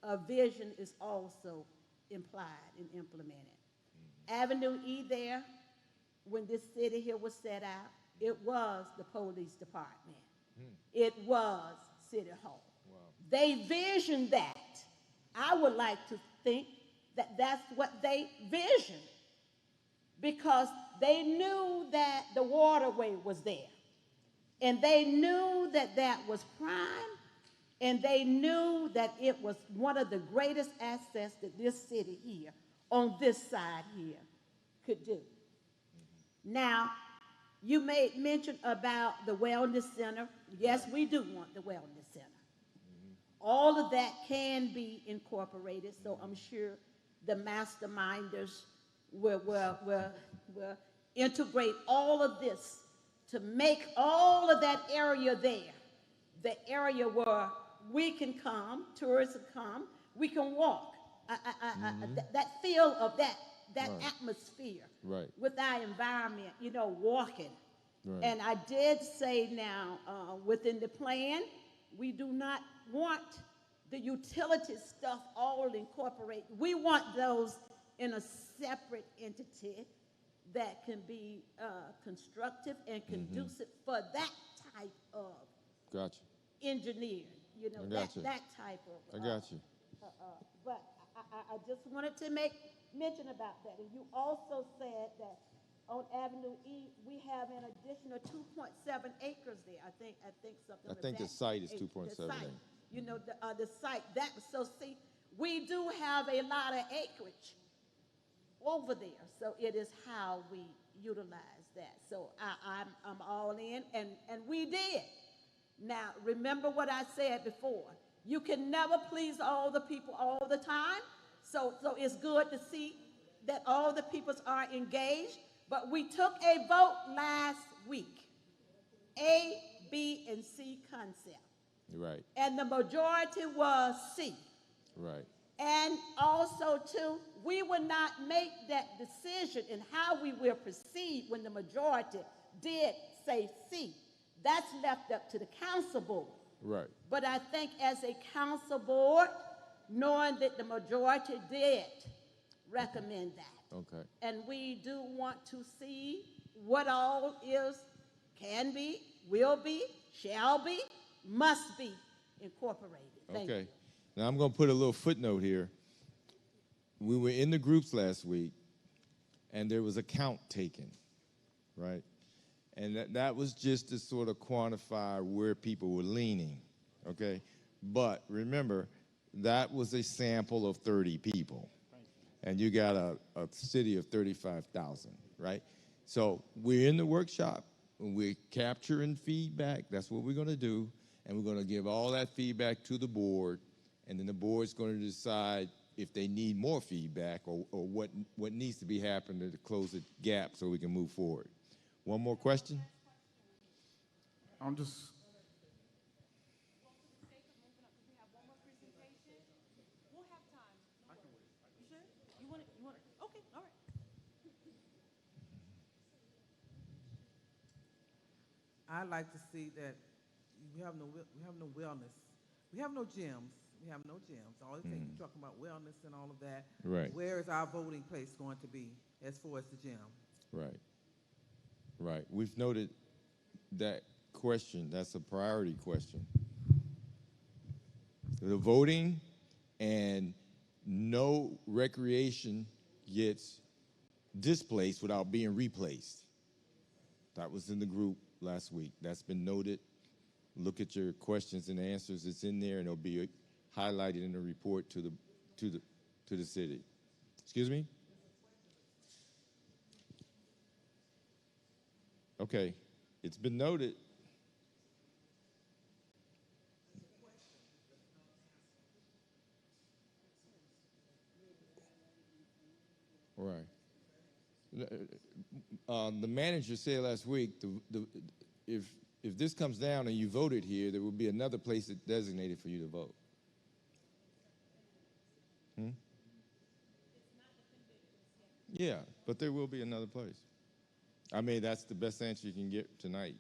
B: a vision is also implied and implemented. Avenue E there, when this city here was set out, it was the police department. It was City Hall.
C: Wow.
B: They visioned that. I would like to think that that's what they visioned because they knew that the waterway was there. And they knew that that was prime, and they knew that it was one of the greatest assets that this city here, on this side here, could do. Now, you made mention about the wellness center. Yes, we do want the wellness center. all of that can be incorporated. So I'm sure the masterminders will integrate all of this to make all of that area there the area where we can come, tourists can come, we can walk. That feel of that
C: Right.
B: atmosphere
C: Right.
B: with our environment, walking.
C: Right.
B: And I did say now, within the plan, we do not want the utility stuff all incorporated. We want those in a separate entity that can be constructive and conducive for that type of
C: Gotcha.
B: engineering.
C: I got you.
B: That type of.
C: I got you.
B: But I just wanted to make mention about that. And you also said that on Avenue E, we have an additional 2.7 acres there. I think something.
C: I
B: with
C: think the
B: that.
C: site is
B: The
C: 2.7
B: site.
C: acres.
B: The site. So see, we do have a lot of acreage over there. So it is how we utilize that. So I'm all in, and we did. Now remember what I said before. You can never please all the people all the time. So it's good to see that all the peoples are engaged. But we took a vote last week, A, B, and C concept.
C: Right.
B: And the majority was C.
C: Right.
B: And also, too, we will not make that decision in how we will proceed when the majority did say C. That's left up to the council board.
C: Right.
B: But I think as a council board, knowing that the majority did recommend that.
C: Okay.
B: And we do want to see what all can be, will be, shall be, must be incorporated. Thank you.
C: Okay. Now I'm going to put a little footnote here. We were in the groups last week, and there was a count taken, right? And that was just to sort of quantify where people were leaning, okay? But remember, that was a sample of 30 people. And you got a city of 35,000, right? So we're in the workshop, and we're capturing feedback. That's what we're going to do. And we're going to give all that feedback to the board, and then the board's going to decide if they need more feedback or what needs to be happening to close the gap so we can move forward. One more question?
I: I'm just.
J: I like to see that we have no wellness. We have no gyms. We have no gyms. All the things you're talking about wellness and all of that.
C: Right.
J: Where is our voting place going to be as far as the gym?
C: Right. Right. We've noted that question. That's a priority question. The voting and no recreation gets displaced without being replaced. That was in the group last week. That's been noted. Look at your questions and answers. It's in there, and it'll be highlighted in the report to the city. Excuse me? Okay, it's been noted. Right. The manager said last week, if this comes down and you voted here, there will be another place that's designated for you to vote. Yeah, but there will be another place. I mean, that's the best answer you can get tonight.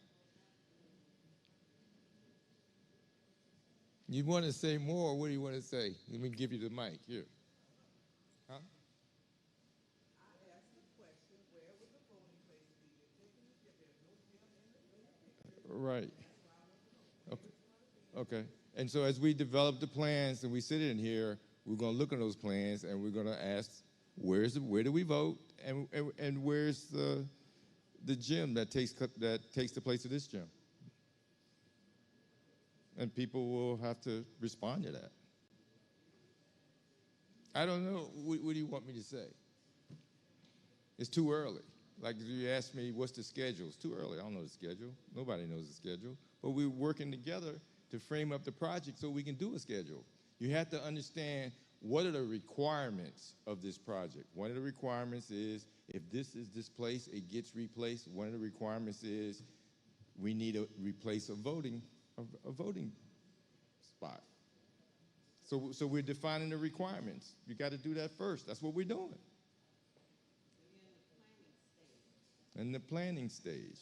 C: You want to say more, or what do you want to say? Let me give you the mic. Here. Huh? Right. Okay. Okay. And so as we develop the plans and we sit in here, we're going to look at those plans and we're going to ask, where do we vote, and where's the gym that takes the place of this gym? And people will have to respond to that. I don't know. What do you want me to say? It's too early. Like if you ask me, what's the schedule? It's too early. I don't know the schedule. Nobody knows the schedule. But we're working together to frame up the project so we can do a schedule. You have to understand what are the requirements of this project. One of the requirements is if this is displaced, it gets replaced. One of the requirements is we need to replace a voting spot. So we're defining the requirements. You got to do that first. That's what we're doing. In the planning stage.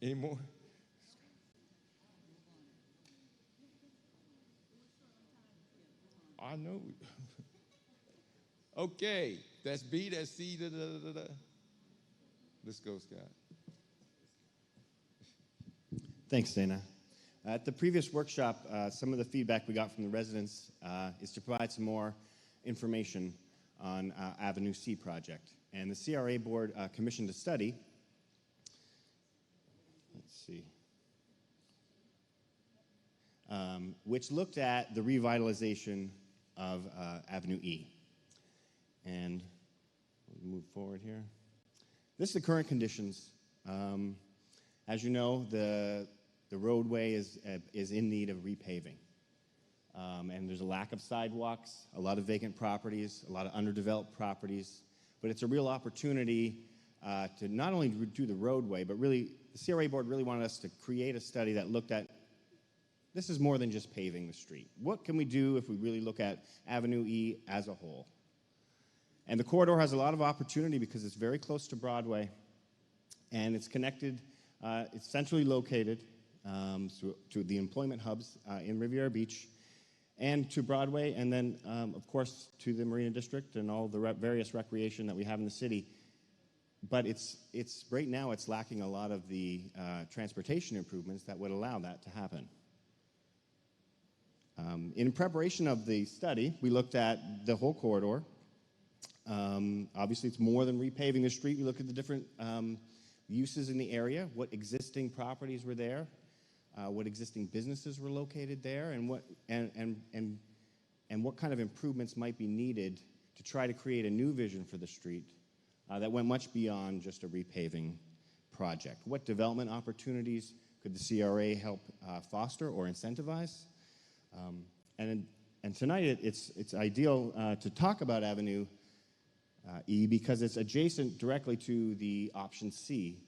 C: Any more? I know. Okay, that's B, that's C, da, da, da, da. Let's go, Scott.
K: Thanks, Dana. At the previous workshop, some of the feedback we got from the residents is to provide some more information on Avenue C project. And the CRA board commissioned a study. Let's see. Which looked at the revitalization of Avenue E. And we'll move forward here. This is the current conditions. As you know, the roadway is in need of repaving. And there's a lack of sidewalks, a lot of vacant properties, a lot of underdeveloped properties. But it's a real opportunity to not only do the roadway, but really, the CRA board really wanted us to create a study that looked at, this is more than just paving the street. What can we do if we really look at Avenue E as a whole? And the corridor has a lot of opportunity because it's very close to Broadway, and it's connected, it's centrally located to the employment hubs in Riviera Beach, and to Broadway, and then, of course, to the Marina District and all the various recreation that we have in the city. But right now it's lacking a lot of the transportation improvements that would allow that to happen. In preparation of the study, we looked at the whole corridor. Obviously, it's more than repaving the street. We looked at the different uses in the area, what existing properties were there, what existing businesses were located there, and what kind of improvements might be needed to try to create a new vision for the street that went much beyond just a repaving project. What development opportunities could the CRA help foster or incentivize? And tonight it's ideal to talk about Avenue E because it's adjacent directly to the option C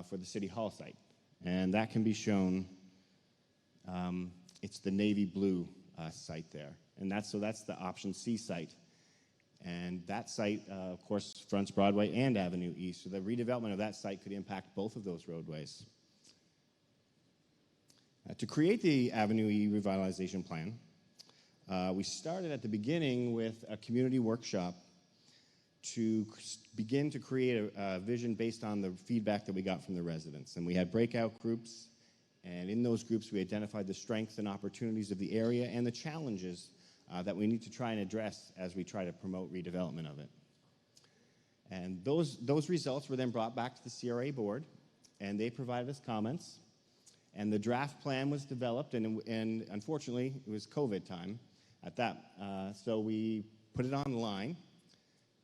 K: for the City Hall site. And that can be shown, it's the navy blue site there. And that's the option C site. And that site, of course, fronts Broadway and Avenue E. So the redevelopment of that site could impact both of those roadways. To create the Avenue E revitalization plan, we started at the beginning with a community workshop to begin to create a vision based on the feedback that we got from the residents. And we had breakout groups, and in those groups we identified the strengths and opportunities of the area and the challenges that we need to try and address as we try to promote redevelopment of it. And those results were then brought back to the CRA board, and they provided us comments. And the draft plan was developed, and unfortunately, it was COVID time at that. So we put it online,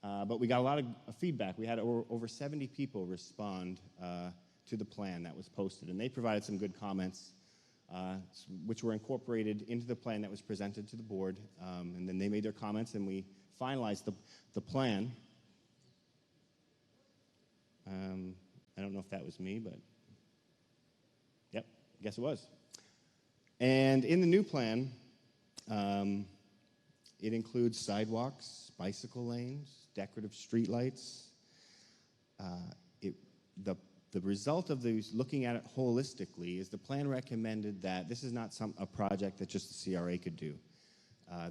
K: but we got a lot of feedback. We had over 70 people respond to the plan that was posted, and they provided some good comments, which were incorporated into the plan that was presented to the board. And then they made their comments, and we finalized the plan. I don't know if that was me, but yep, I guess it was. And in the new plan, it includes sidewalks, bicycle lanes, decorative streetlights. The result of these, looking at it holistically, is the plan recommended that this is not a project that just the CRA could do,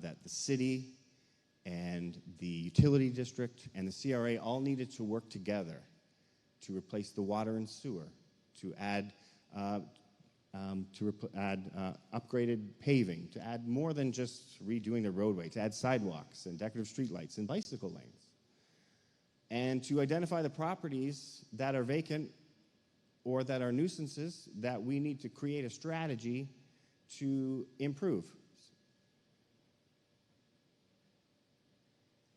K: that the city and the utility district and the CRA all needed to work together to replace the water and sewer, to add upgraded paving, to add more than just redoing the roadway, to add sidewalks and decorative streetlights and bicycle lanes, and to identify the properties that are vacant or that are nuisances that we need to create a strategy to improve.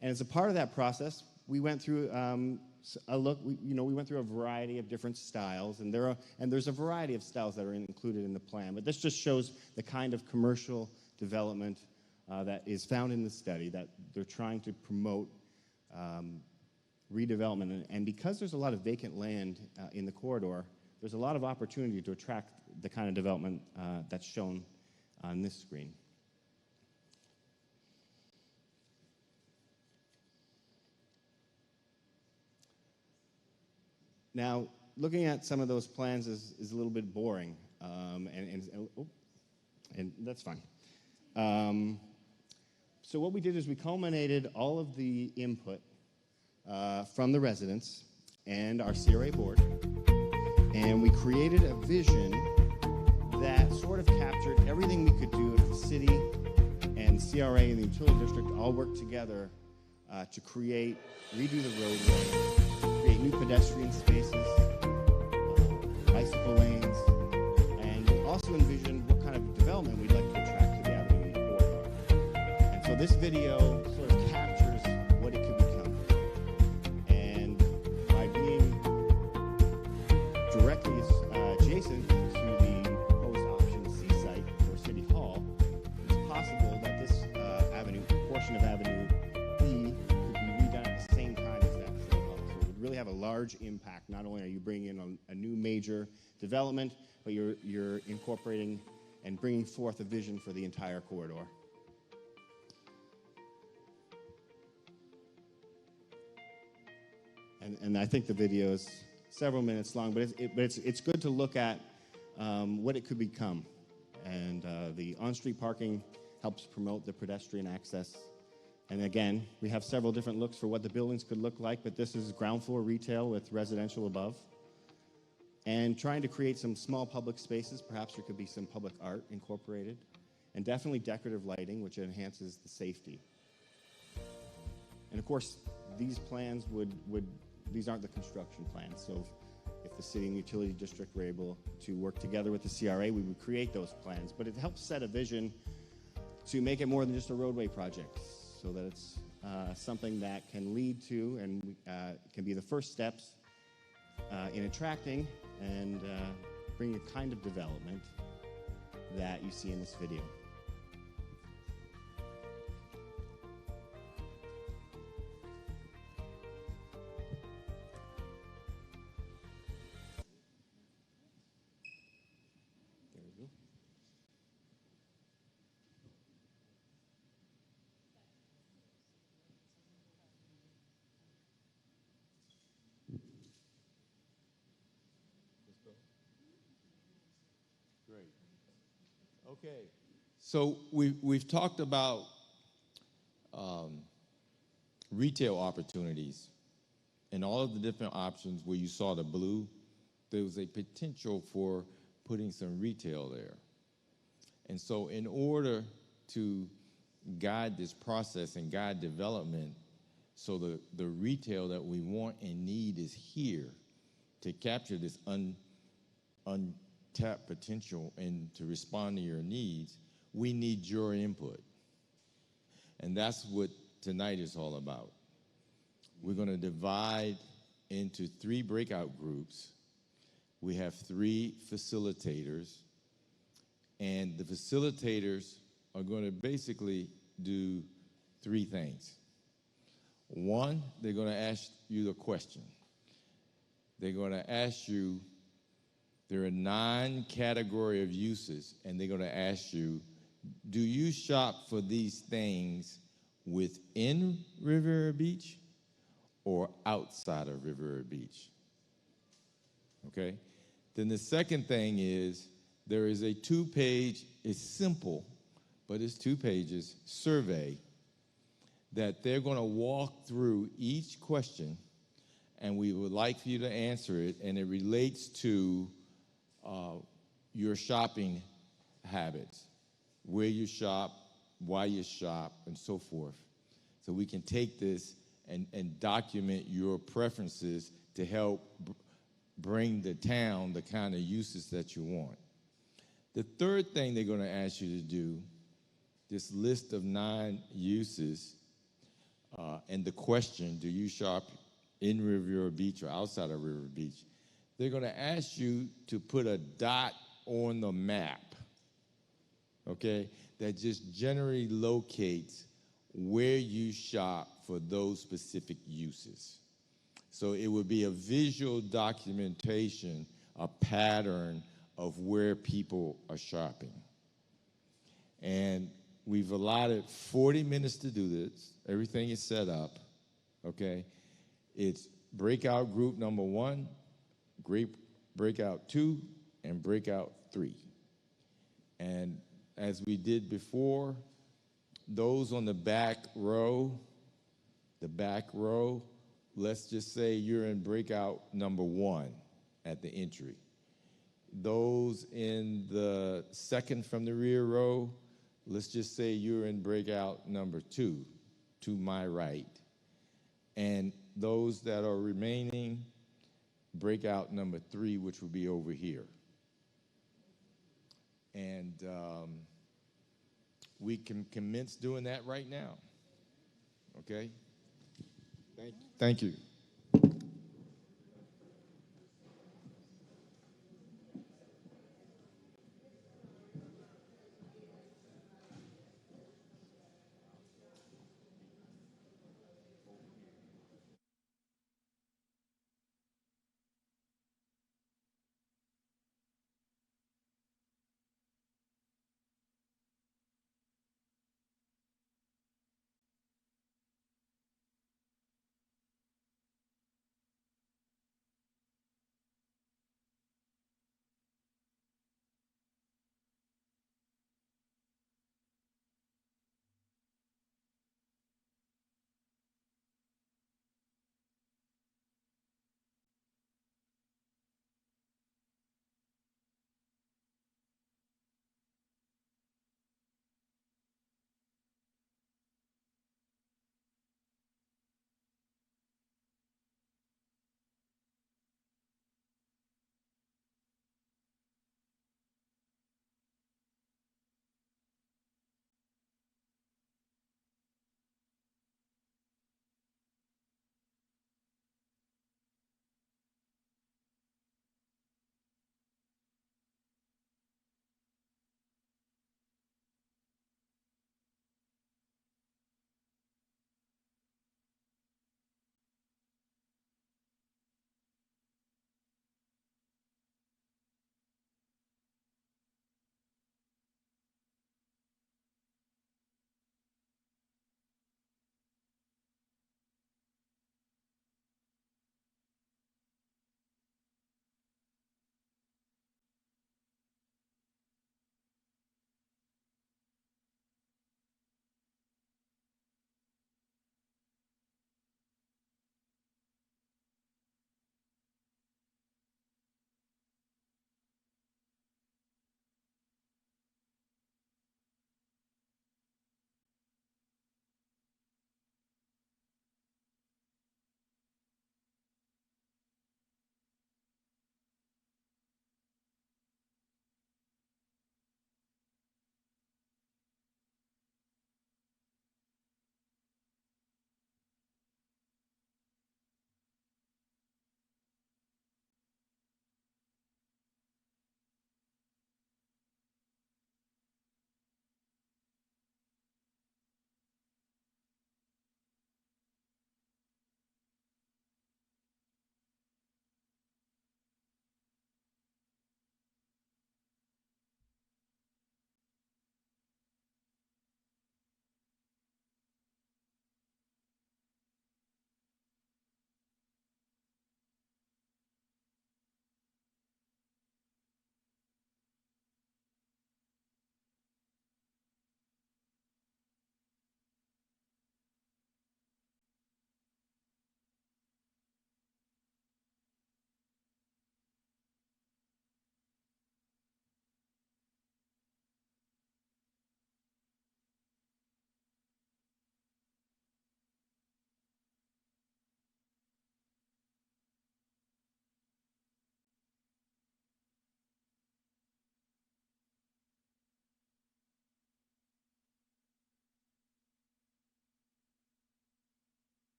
K: And as a part of that process, we went through a look. We went through a variety of different styles, and there's a variety of styles that are included in the plan. But this just shows the kind of commercial development that is found in the study that they're trying to promote redevelopment. And because there's a lot of vacant land in the corridor, there's a lot of opportunity to attract the kind of development that's shown on this screen. Now, looking at some of those plans is a little bit boring, and that's fine. So what we did is we culminated all of the input from the residents and our CRA board, and we created a vision that sort of captured everything we could do if the city and CRA and the utility district all worked together to redo the roadway, create new pedestrian spaces, bicycle lanes, and also envision what kind of development we'd like to attract to the Avenue E corridor. And so this video sort of captures what it could become. And by being directly adjacent to the proposed option C site for City Hall, it's possible that this portion of Avenue E could be redone at the same time as that City Hall. So it would really have a large impact. Not only are you bringing in a new major development, but you're incorporating and bringing forth a vision for the entire corridor. And I think the video is several minutes long, but it's good to look at what it could become. And the on-street parking helps promote the pedestrian access. And again, we have several different looks for what the buildings could look like, but this is ground floor retail with residential above. And trying to create some small public spaces. Perhaps there could be some public art incorporated, and definitely decorative lighting, which enhances the safety. And of course, these plans these aren't the construction plans. So if the city and utility district were able to work together with the CRA, we would create those plans. But it helps set a vision to make it more than just a roadway project, so that it's something that can lead to and can be the first steps in attracting and bringing the kind of development that you see in this video. There we go.
C: Great. Okay. So we've talked about retail opportunities and all of the different options where you saw the blue. There was a potential for putting some retail there. And so in order to guide this process and guide development, so the retail that we want and need is here to capture this untapped potential and to respond to your needs, we need your input. And that's what tonight is all about. We're going to divide into 3 breakout groups. We have 3 facilitators, and the facilitators are going to basically do 3 things. One, they're going to ask you the question. They're going to ask you, there are 9 categories of uses, and they're going to ask you, do you shop for these things within Riviera Beach or outside of Riviera Beach? Okay? Then the second thing is, there is a 2-page, it's simple, but it's 2 pages, survey that they're going to walk through each question, and we would like for you to answer it, and it relates to your shopping habits, where you shop, why you shop, and so forth. So we can take this and document your preferences to help bring the town the kind of uses that you want. The third thing they're going to ask you to do, this list of 9 uses, and the question, do you shop in Riviera Beach or outside of Riviera Beach, they're going to ask you to put a dot on the map, okay, that just generally locates where you shop for those specific uses. So it would be a visual documentation, a pattern of where people are shopping. And we've allotted 40 minutes to do this. Everything is set up, okay? It's breakout group number 1, breakout 2, and breakout 3. And as we did before, those on the back row, let's just say you're in breakout number 1 at the entry. Those in the second from the rear row, let's just say you're in breakout number 2 to my right. And those that are remaining, breakout number 3, which will be over here. And we can commence doing that right now. Okay? Thank you.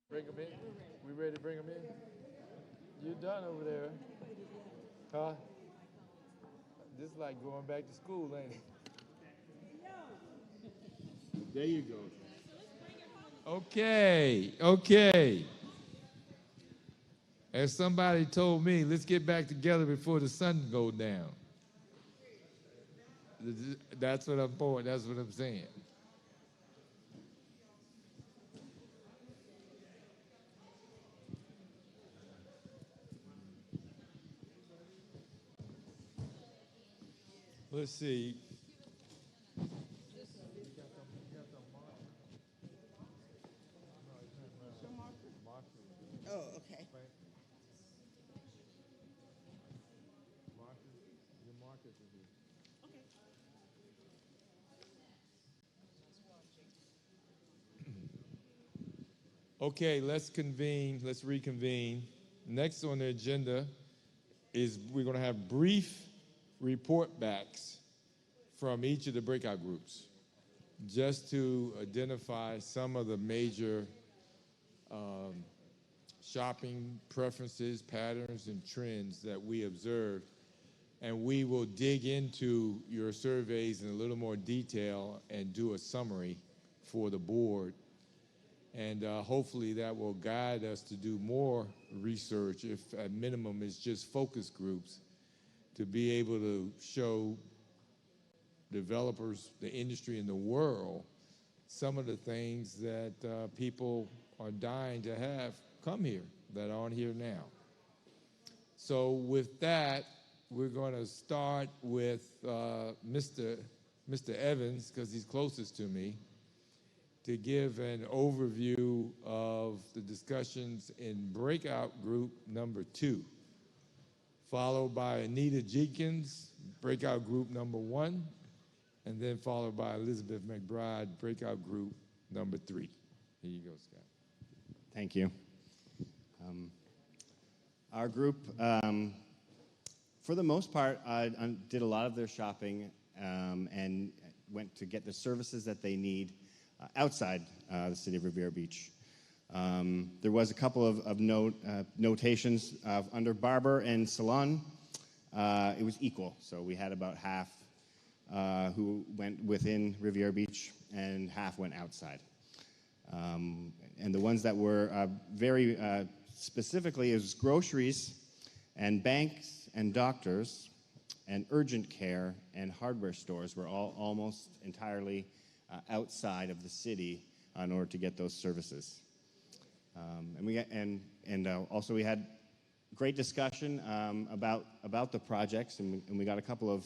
C: Bring them in? We ready to bring them in? You're done over there. Huh? This is like going back to school, ain't it? There you go. Okay. As somebody told me, let's get back together before the sun goes down. That's what I'm for. That's what I'm saying. Let's see.
B: Oh, okay.
C: Okay, let's reconvene. Next on the agenda is we're going to have brief report backs from each of the breakout groups, just to identify some of the major shopping preferences, patterns, and trends that we observed. And we will dig into your surveys in a little more detail and do a summary for the board. And hopefully that will guide us to do more research, if at minimum it's just focus groups, to be able to show developers, the industry, and the world some of the things that people are dying to have come here that aren't here now. So with that, we're going to start with Mr. Evans, because he's closest to me, to give an overview of the discussions in breakout group number 2, followed by Anita Jenkins, breakout group number 1, and then followed by Elizabeth McBride, breakout group number 3. Here you go, Scott.
K: Thank you. Our group, for the most part, did a lot of their shopping and went to get the services that they need outside the city of Riviera Beach. There was a couple of notations under barber and salon. It was equal, so we had about half who went within Riviera Beach and half went outside. And the ones that were very specifically is groceries and banks and doctors and urgent care and hardware stores were all almost entirely outside of the city in order to get those services. Also we had great discussion about the projects, and we got a couple of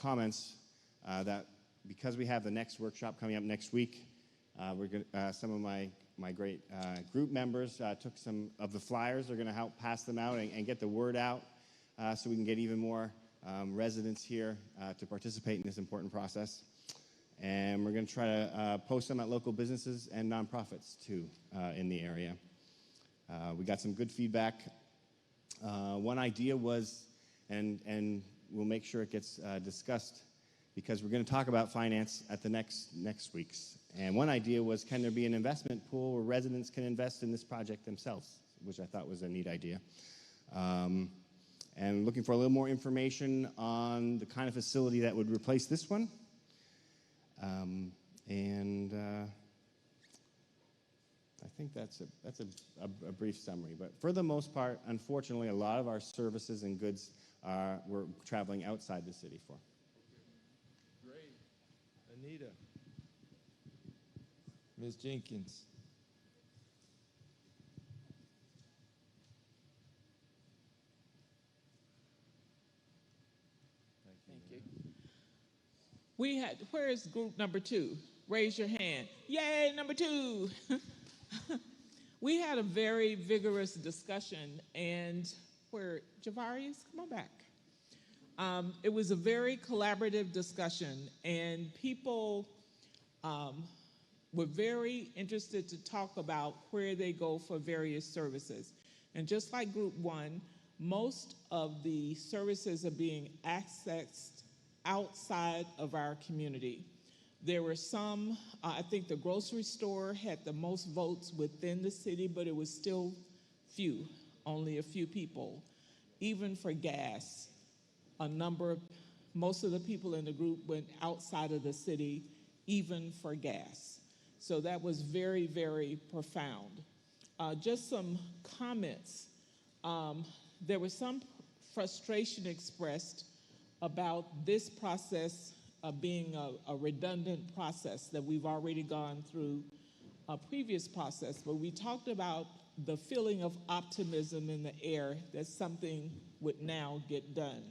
K: comments that because we have the next workshop coming up next week, some of my great group members took some of the flyers. They're going to help pass them out and get the word out so we can get even more residents here to participate in this important process. And we're going to try to post them at local businesses and nonprofits too in the area. We got some good feedback. One idea was, and we'll make sure it gets discussed, because we're going to talk about finance at the next week's. And one idea was, can there be an investment pool where residents can invest in this project themselves, which I thought was a neat idea. And looking for a little more information on the kind of facility that would replace this one. I think that's a brief summary. But for the most part, unfortunately, a lot of our services and goods we're traveling outside the city for.
C: Great. Anita. Ms. Jenkins.
L: Thank you. Where is group number 2? Raise your hand. Yay, number 2. We had a very vigorous discussion, and where Javarius, come on back. It was a very collaborative discussion, and people were very interested to talk about where they go for various services. And just like group 1, most of the services are being accessed outside of our community. There were some, I think the grocery store had the most votes within the city, but it was still few, only a few people. Even for gas, most of the people in the group went outside of the city, even for gas. So that was very, very profound. Just some comments. There was some frustration expressed about this process being a redundant process, that we've already gone through a previous process, but we talked about the feeling of optimism in the air that something would now get done.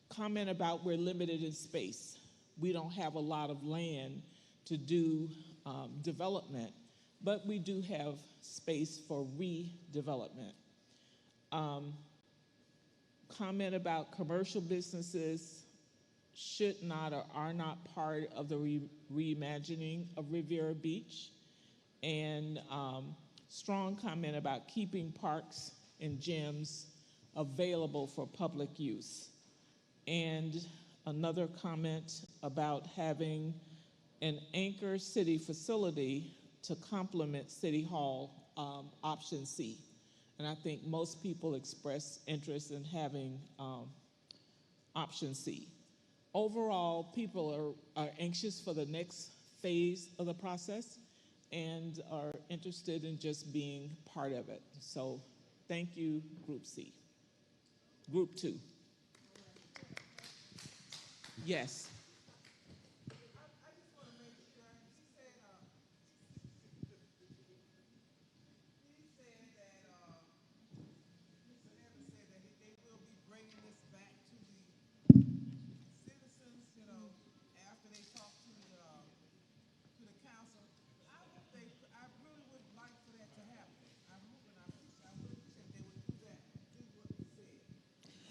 L: Comment about we're limited in space. We don't have a lot of land to do development, but we do have space for redevelopment. Comment about commercial businesses should not or are not part of the reimagining of Riviera Beach. And strong comment about keeping parks and gyms available for public use. And another comment about having an anchor city facility to complement City Hall, option C. And I think most people express interest in having option C. Overall, people are anxious for the next phase of the process and are interested in just being part of it. So thank you, Group C. Group 2. Yes.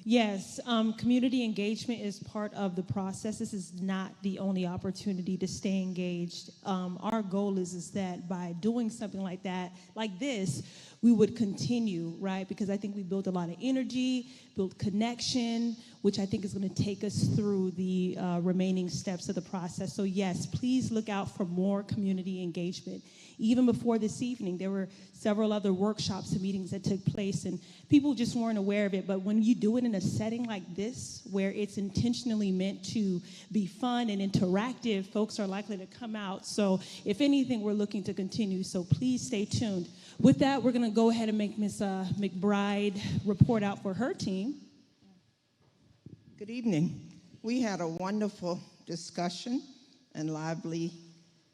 M: Yes, community engagement is part of the process. This is not the only opportunity to stay engaged. Our goal is that by doing something like that, like this, we would continue, right? Because I think we built a lot of energy, built connection, which I think is going to take us through the remaining steps of the process. So yes, please look out for more community engagement. Even before this evening, there were several other workshops and meetings that took place, and people just weren't aware of it. But when you do it in a setting like this, where it's intentionally meant to be fun and interactive, folks are likely to come out. So if anything, we're looking to continue. So please stay tuned. With that, we're going to go ahead and make Ms. McBride report out for her team.
N: Good evening. We had a wonderful discussion and lively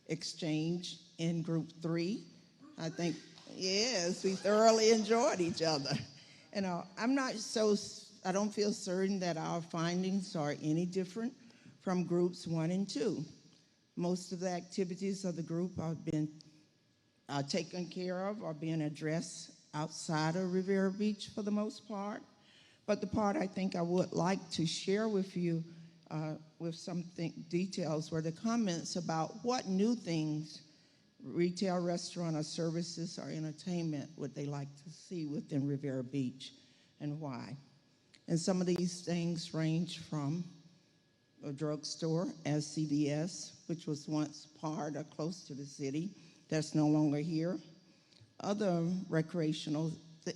N: exchange in Group 3. I think, yes, we thoroughly enjoyed each other. And I don't feel certain that our findings are any different from Groups 1 and 2. Most of the activities of the group have been taken care of or being addressed outside of Riviera Beach for the most part. But the part I think I would like to share with you with some details were the comments about what new things, retail, restaurant, or services or entertainment would they like to see within Riviera Beach and why. And some of these things range from a drugstore as CVS, which was once part or close to the city, that's no longer here. Other recreational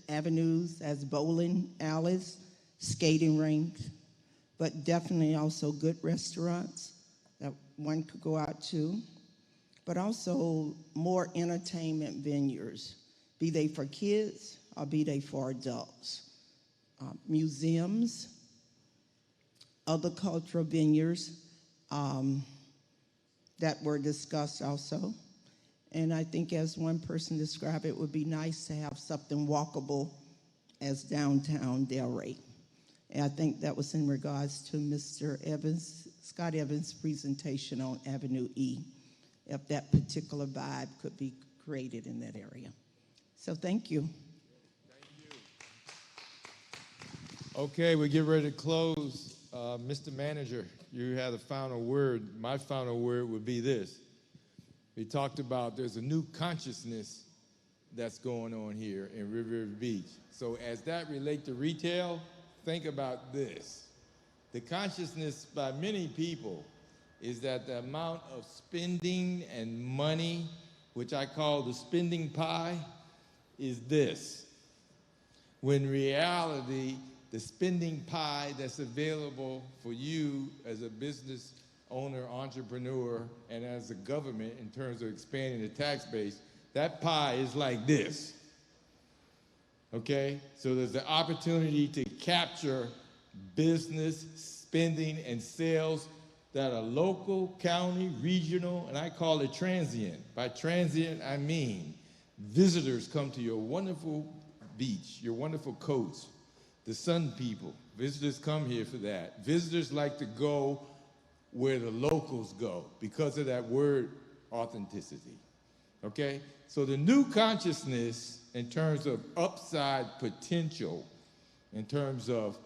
N: avenues as bowling alleys, skating rinks, but definitely also good restaurants that one could go out to, but also more entertainment venues, be they for kids or be they for adults. Museums, other cultural venues that were discussed also. And I think as one person described, it would be nice to have something walkable as downtown Delray. And I think that was in regards to Mr. Evans, Scott Evans' presentation on Avenue E, if that particular vibe could be created in that area. So thank you.
C: Thank you. Okay, we get ready to close. Mr. Manager, you had a final word. My final word would be this. We talked about there's a new consciousness that's going on here in Riviera Beach. So as that relates to retail, think about this. The consciousness by many people is that the amount of spending and money, which I call the spending pie, is this. When reality, the spending pie that's available for you as a business owner, entrepreneur, and as a government in terms of expanding the tax base, that pie is like this. Okay? So there's the opportunity to capture business, spending, and sales that are local, county, regional, and I call it transient. By transient, I mean visitors come to your wonderful beach, your wonderful coast, the sun people. Visitors come here for that. Visitors like to go where the locals go because of that word authenticity. Okay? So the new consciousness in terms of upside potential, in terms of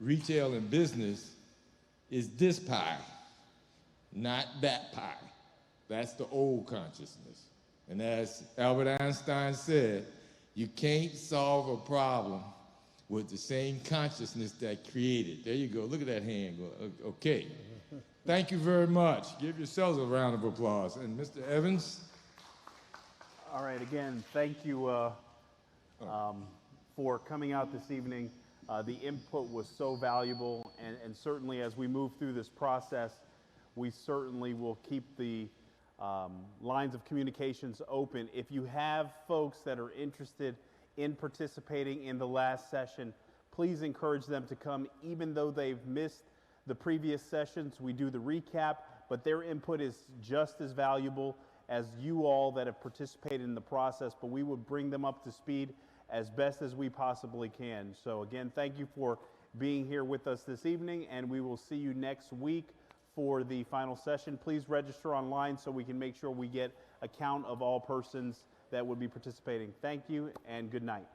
C: retail and business, is this pie, not that pie. That's the old consciousness. And as Albert Einstein said, you can't solve a problem with the same consciousness that created. There you go. Look at that hand. Okay. Thank you very much. Give yourselves a round of applause. And Mr. Evans?
A: All right, again, thank you for coming out this evening. The input was so valuable, and certainly as we move through this process, we certainly will keep the lines of communications open. If you have folks that are interested in participating in the last session, please encourage them to come, even though they've missed the previous sessions. We do the recap, but their input is just as valuable as you all that have participated in the process, but we would bring them up to speed as best as we possibly can. So again, thank you for being here with us this evening, and we will see you next week for the final session. Please register online so we can make sure we get a count of all persons that would be participating. Thank you and good night.